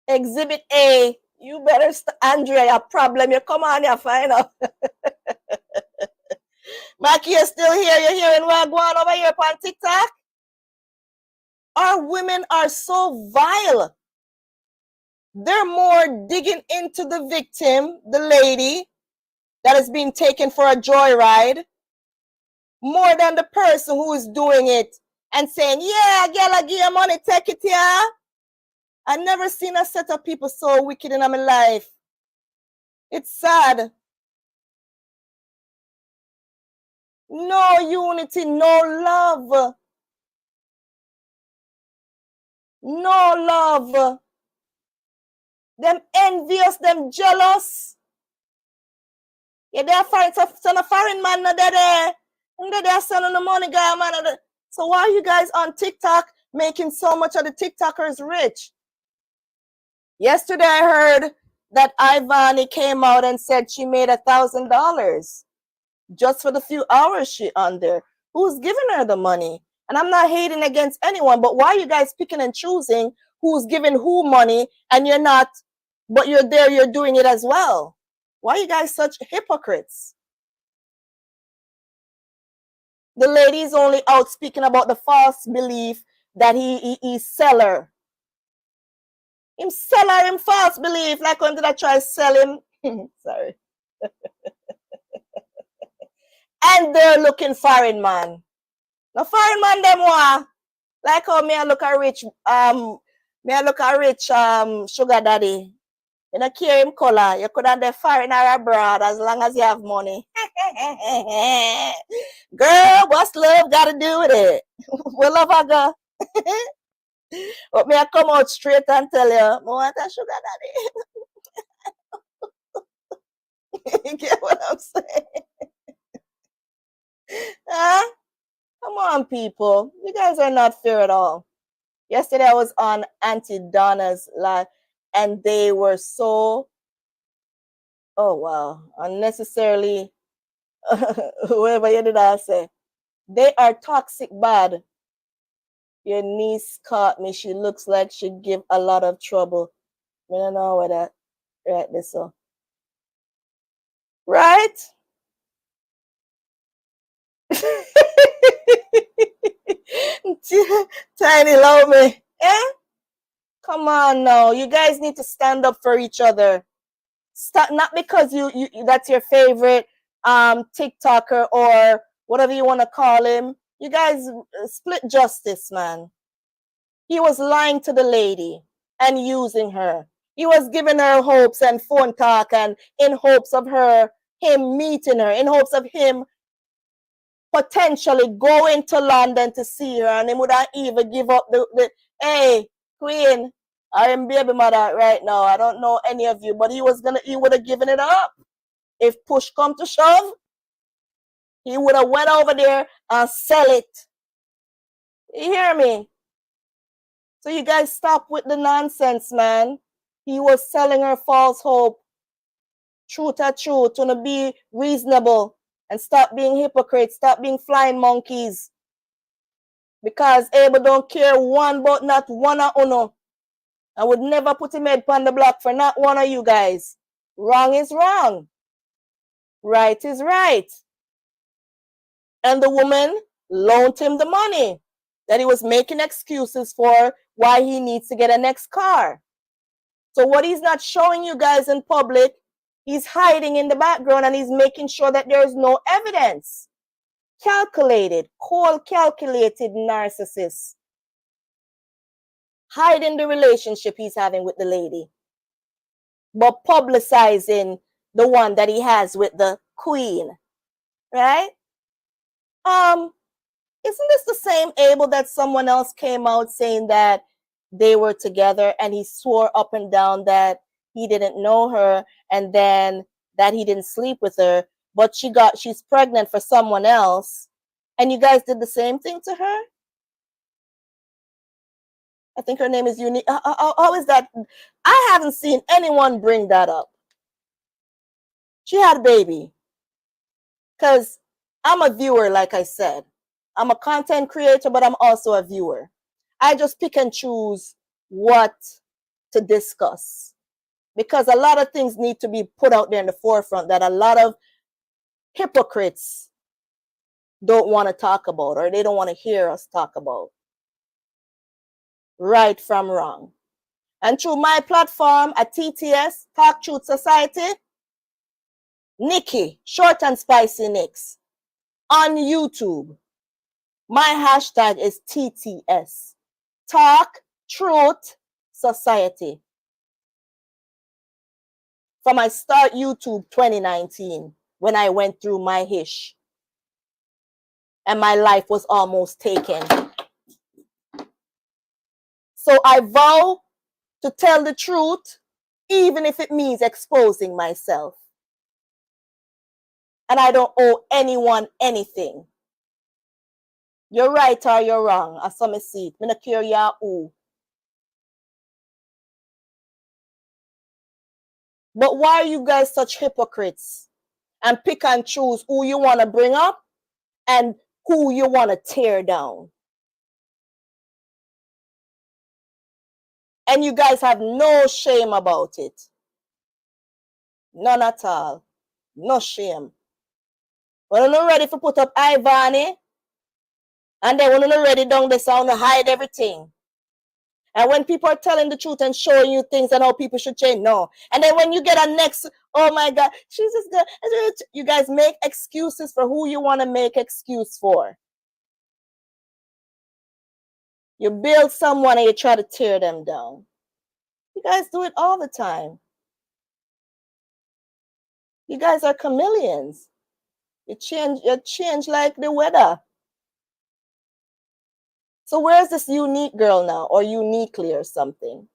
Exhibit A. You better, Andrea, a problem. You come on, you find out. Mackie, you're still here. You're hearing what going on over here on TikTok? Our women are so vile. They're more digging into the victim, the lady that is being taken for a joyride, more than the person who is doing it and saying, yeah, girl, I give you money, take it here. I've never seen a set of people so wicked in my life. It's sad. No unity, no love. No love. envious, them jealous. Yeah, they're foreign, son of foreign man, no, they're selling the money, guy, man. So why are you guys on TikTok making so much of the TikTokers rich? Yesterday I heard that Ivani came out and said she made $1,000 just for the few hours she on there. Who's giving her the money? And I'm not hating against anyone, but why are you guys picking and choosing who's giving who money and you're not, but you're there, you're doing it as well? Why are you guys such hypocrites? The lady's only out speaking about the false belief that he's seller. Him seller, him false belief, like when did I try to sell him? Sorry. And they're looking foreign man. No foreign man them wa. Like how me I look a rich sugar daddy. You don't care him color. You could have the foreign or abroad as long as you have money. Girl, what's love got to do with it? What love I got? But me I come out straight and tell you, I want a sugar daddy. You get what I'm saying? Huh? Come on, people. You guys are not fair at all. Yesterday I was on Auntie Donna's live and they were so, oh wow, unnecessarily, whoever you did I say, they are toxic bad. Your niece caught me. She looks like she'd give a lot of trouble. I don't know what that right this so. Right? Tiny love me. Eh? Come on now. You guys need to stand up for each other. Stop, not because you that's your favorite TikToker or whatever you want to call him. You guys split justice, man. He was lying to the lady and using her. He was giving her hopes and phone talk and in hopes of him meeting her, in hopes of him potentially going to London to see her, and he would not even give up the hey, Queen, I am baby mother right now. I don't know any of you, but he would have given it up. If push come to shove, he would have went over there and sell it. You hear me? So you guys stop with the nonsense, man. He was selling her false hope. Truth are truth. To be reasonable and stop being hypocrites. Stop being flying monkeys. Because Abel don't care one but not one of uno. I would never put him head on the block for not one of you guys. Wrong is wrong. Right is right. And the woman loaned him the money that he was making excuses for why he needs to get a next car. So what he's not showing you guys in public, he's hiding in the background and he's making sure that there's no evidence. Calculated, cold calculated narcissist. Hiding the relationship he's having with the lady, but publicizing the one that he has with the queen, right? Isn't this the same Abel that someone else came out saying that they were together and he swore up and down that he didn't know her and then that he didn't sleep with her, but she's pregnant for someone else, and you guys did the same thing to her? I think her name is Unique. How is that? I haven't seen anyone bring that up. She had a baby. Because I'm a viewer, like I said. I'm a content creator, but I'm also a viewer. I just pick and choose what to discuss. Because a lot of things need to be put out there in the forefront that a lot of hypocrites don't want to talk about or they don't want to hear us talk about. Right from wrong. And through my platform at TTS, Talk Truth Society, Nikki, ShortnSpicy Nikks, on YouTube. My hashtag is TTS, Talk Truth Society. From I start YouTube 2019, when I went through my hish and my life was almost taken. So I vow to tell the truth, even if it means exposing myself. And I don't owe anyone anything. You're right or you're wrong. I saw me see it. Me no care ya who. But why are you guys such hypocrites and pick and choose who you want to bring up and who you want to tear down? And you guys have no shame about it. None at all. No shame. When you're not ready to put up Ivani, and then when you're not ready down the sound to hide everything. And when people are telling the truth and showing you things and how people should change, no. And then when you get a next, oh my God, she's just good. You guys make excuses for who you want to make excuse for. You build someone and you try to tear them down. You guys do it all the time. You guys are chameleons. You change like the weather. So where's this unique girl now, or uniquely or something?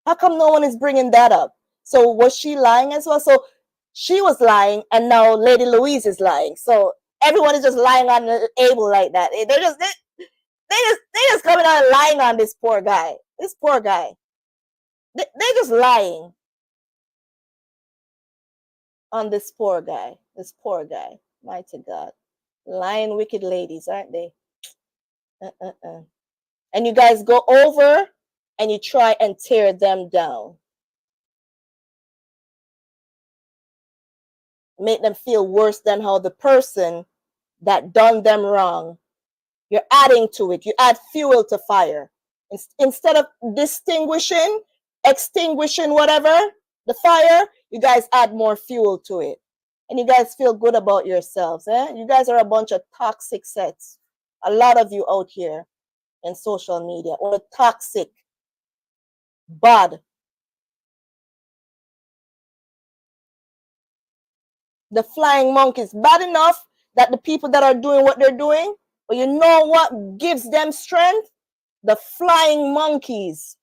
How come no one is bringing that up? So was she lying as well? So she was lying, and now Lady Louise is lying. So everyone is just lying on the table like that. They just coming out and lying on this poor guy. This poor guy. They just lying on this poor guy. This poor guy. Mighty God. Lying wicked ladies, aren't they? And you guys go over and you try and tear them down. Make them feel worse than how the person that done them wrong. You're adding to it. You add fuel to fire. Instead of distinguishing, extinguishing whatever, the fire, you guys add more fuel to it. And you guys feel good about yourselves. You guys are a bunch of toxic sets. A lot of you out here in social media, or toxic, bad. The flying monkeys, bad enough that the people that are doing what they're doing, but you know what gives them strength? The flying monkeys.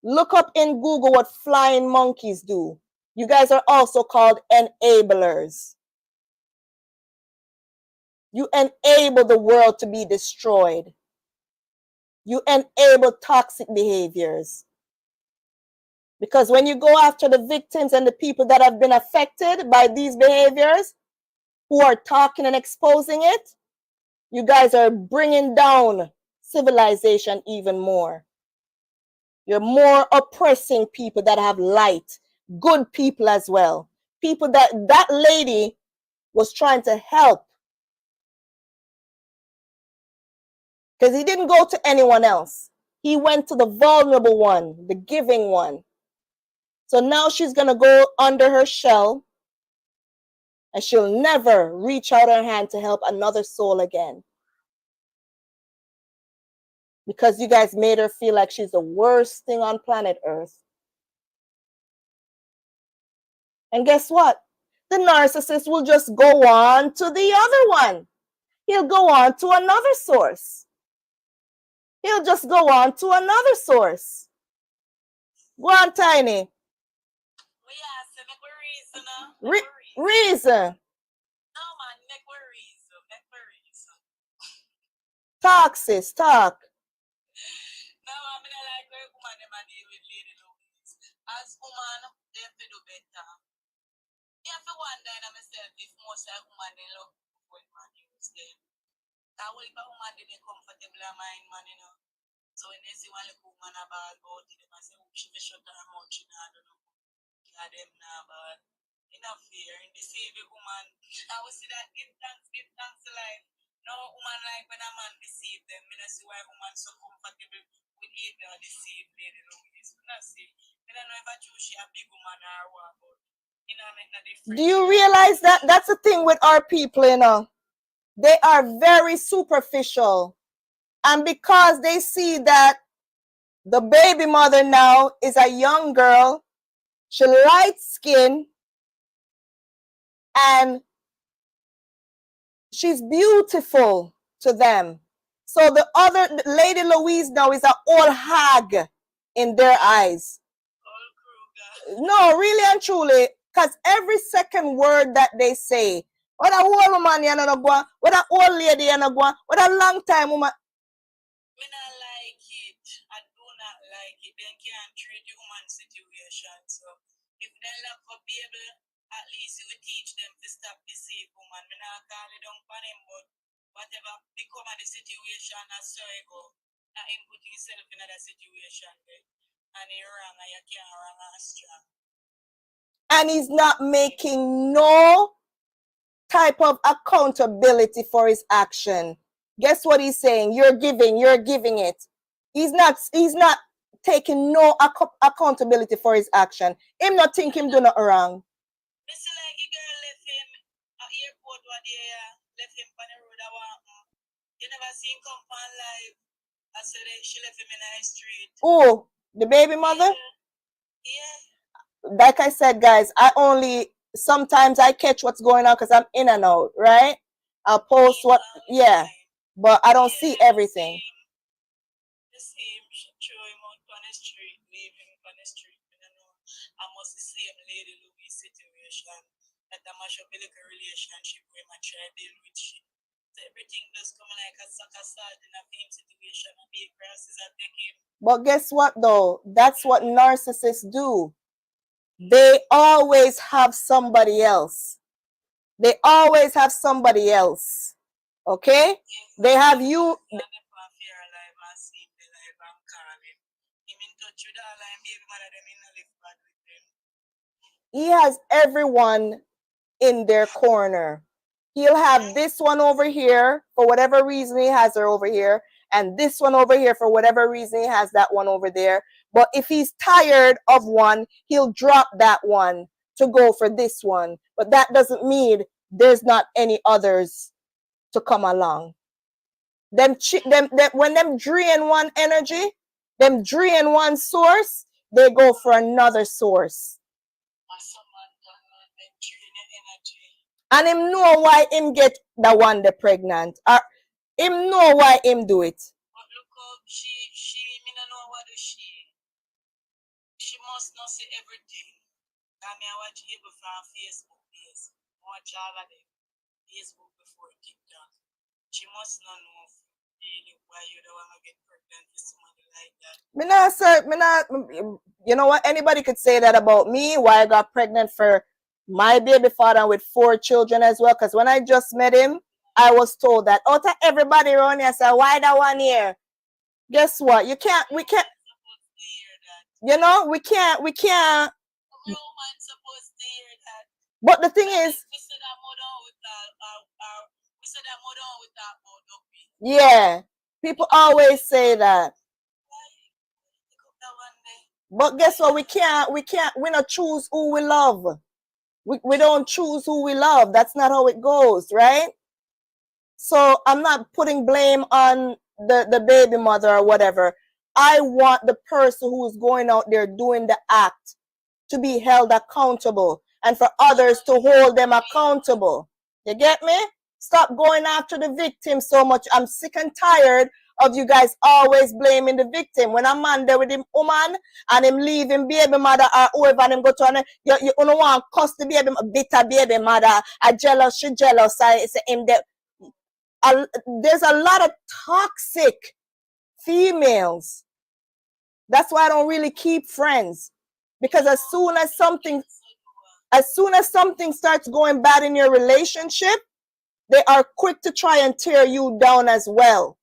Look up in Google what flying monkeys do. You guys are also called enablers. You enable the world to be destroyed. You enable toxic behaviors. Because when you go after the victims and the people that have been affected by these behaviors, who are talking and exposing it, you guys are bringing down civilization even more. You're more oppressing people that have light, good people as well. People that lady was trying to help. Because he didn't go to anyone else. He went to the vulnerable one, the giving one. So now she's going to go under her shell and she'll never reach out her hand to help another soul again. Because you guys made her feel like she's the worst thing on planet Earth. And guess what? The narcissist will just go on to the other one. He'll go on to another source. He'll just go on to another source. Go on, Tiny. Reason. Talk, sis, talk. No, I mean, I like where woman them a deal with Lady Louise. As woman, they have to do better. You have to wonder in myself if most of woman they love when man use them. I will if a woman they comfortable mind man, you know. So when they see one little woman about it, they must say, oh, she be shut her mouth, she not, I don't know. Yeah, them now, but enough fear in the saving woman. I will see that give thanks to life. No woman like when a man deceive them. I don't see why woman so comfortable with either deceive Lady Louise. I don't see. I don't know if I choose she a big woman or what, but you know, make no difference. Do you realize that that's the thing with our people, you know? They are very superficial. And because they see that the baby mother now is a young girl, she light skin, and she's beautiful to them. So the other Lady Louise now is an old hag in their eyes. No, really and truly, because every second word that they say, what a old woman you know go, what a old lady you know go, what a long time woman. Me not like it. I do not like it. They can't treat the woman situation. So if they lock up baby, at least you will teach them to stop deceive woman. Me not call it down for them, but whatever become of the situation, I saw it go. I ain't put yourself in that situation there. And you're wrong and you can't wrong and strong. And he's not making no type of accountability for his action. Guess what he's saying? You're giving it. He's not taking no accountability for his action. Him not think him do nothing wrong. It's like a girl left him at airport one day, left him on the road. You never seen come on live. I said she left him in the street. Oh, the baby mother? Yeah. Like I said, guys, sometimes I catch what's going on because I'm in and out, right? I'll post what, yeah, but I don't see everything. The same, throw him out on the street, leave him on the street. I must the same Lady Louise situation. That I mash up a little relationship where I try to deal with shit. So everything does come like a sucker salt in a pain situation and be grasses are taking. But guess what though? That's what narcissists do. They always have somebody else. They always have somebody else. Okay? They have you. He has everyone in their corner. He'll have this one over here for whatever reason he has her over here, and this one over here for whatever reason he has that one over there. But if he's tired of one, he'll drop that one to go for this one. But that doesn't mean there's not any others to come along. When them drain one energy, them drain one source, they go for another source. And him know why him get the one the pregnant. Or him know why him do it. But look up, me no know what she must not see everything. I mean, I watch people from Facebook days. Watch all of them. Facebook before TikTok. She must not know really why you don't want to get pregnant with somebody like that. You know what? Anybody could say that about me, why I got pregnant for my baby father with 4 children as well. Because when I just met him, I was told that out of everybody around here, said, why that one here? Guess what? We can't, you know, we can't. But the thing is, yeah, people always say that. But guess what? We not choose who we love. We don't choose who we love. That's not how it goes, right? So I'm not putting blame on the baby mother or whatever. I want the person who is going out there doing the act to be held accountable and for others to hold them accountable. You get me? Stop going after the victim so much. I'm sick and tired of you guys always blaming the victim. When a man there with him woman and him leaving baby mother or whoever and him go to you don't want to cuss the baby bitter baby mother, a jealous, she jealous. I say him there. There's a lot of toxic females. That's why I don't really keep friends. Because as soon as something starts going bad in your relationship, they are quick to try and tear you down as well.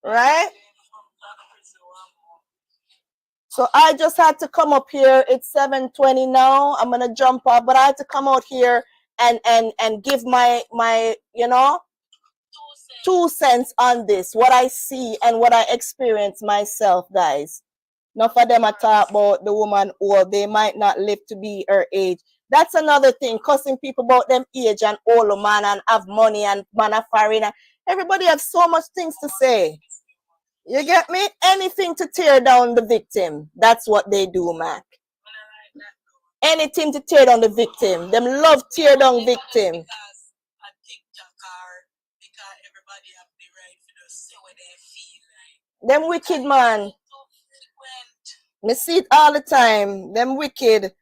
Right? So I just had to come up here. It's 7:20 now. I'm gonna jump up, but I had to come out here and give my 2 cents on this, what I see and what I experience myself, guys. Enough of them are talk about the woman old. They might not live to be her age. That's another thing, cussing people about them age and old man and have money and man of foreign. Everybody have so much things to say. You get me? Anything to tear down the victim. That's what they do, Mac. Anything to tear down the victim. Them love tear down victim. say what they feel like. Them wicked, man. Me see it all the time. Them wicked.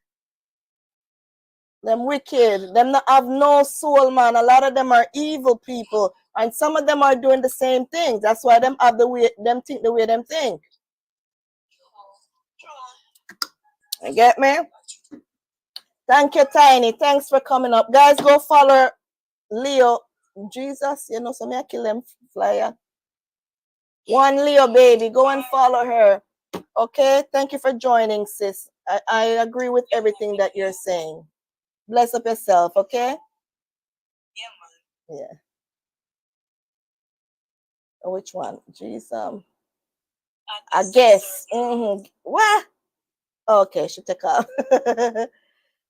Them wicked. Them not have no soul, man. A lot of them are evil people. And some of them are doing the same thing. That's why them have the way them think the way them think. You get me? Thank you, Tiny. Thanks for coming up. Guys, go follow Leo. Jesus, you know, so me I kill them flyer. One Leo baby. Go and follow her. Okay? Thank you for joining, sis. I agree with everything that you're saying. Bless up yourself, okay? Yeah, man. Yeah. Which one? Jeez, I guess. What? Okay, she took off.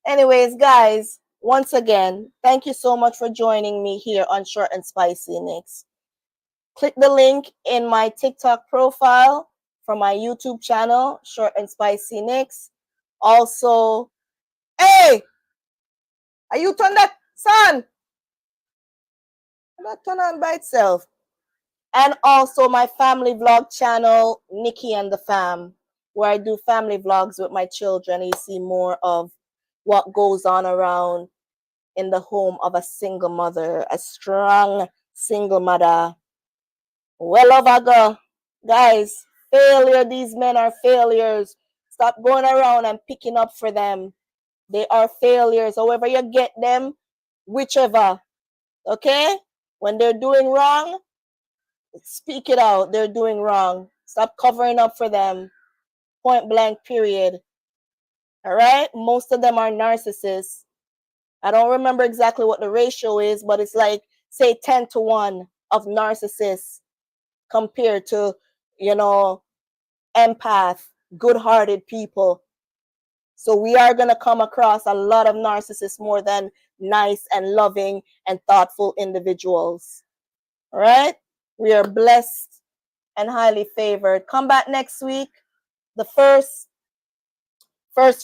Anyways, guys, once again, thank you so much for joining me here on Short and Spicy Nikks. Click the link in my TikTok profile for my YouTube channel, Short and Spicy Nikks. Also, hey, are you turn that son? That turn on by itself. And also my family vlog channel, Nikki and the Fam, where I do family vlogs with my children. You see more of what goes on around in the home of a single mother, a strong single mother. Well over girl. Guys, failure, these men are failures. Stop going around and picking up for them. They are failures. However you get them, whichever. Okay? When they're doing wrong, speak it out. They're doing wrong. Stop covering up for them. Point blank, period. All right? Most of them are narcissists. I don't remember exactly what the ratio is, but it's like, say, 10-1 of narcissists compared to, you know, empath, good-hearted people. So we are going to come across a lot of narcissists more than nice and loving and thoughtful individuals. All right? We are blessed and highly favored. Come back next week, the first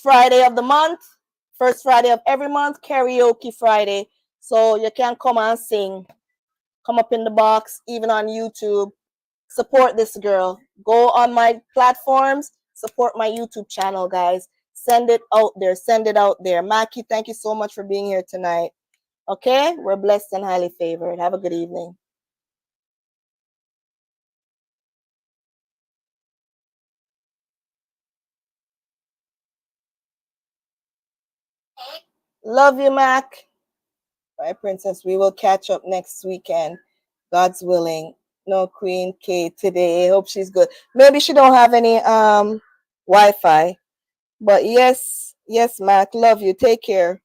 Friday of the month, first Friday of every month, karaoke Friday. So you can come and sing. Come up in the box, even on YouTube. Support this girl. Go on my platforms. Support my YouTube channel, guys. Send it out there. Send it out there. Maki, thank you so much for being here tonight. Okay? We're blessed and highly favored. Have a good evening. Love you, Mac. Bye, Princess. We will catch up next weekend. God's willing. No Queen K today. I hope she's good. Maybe she don't have any Wi-Fi. But yes, Mac. Love you. Take care.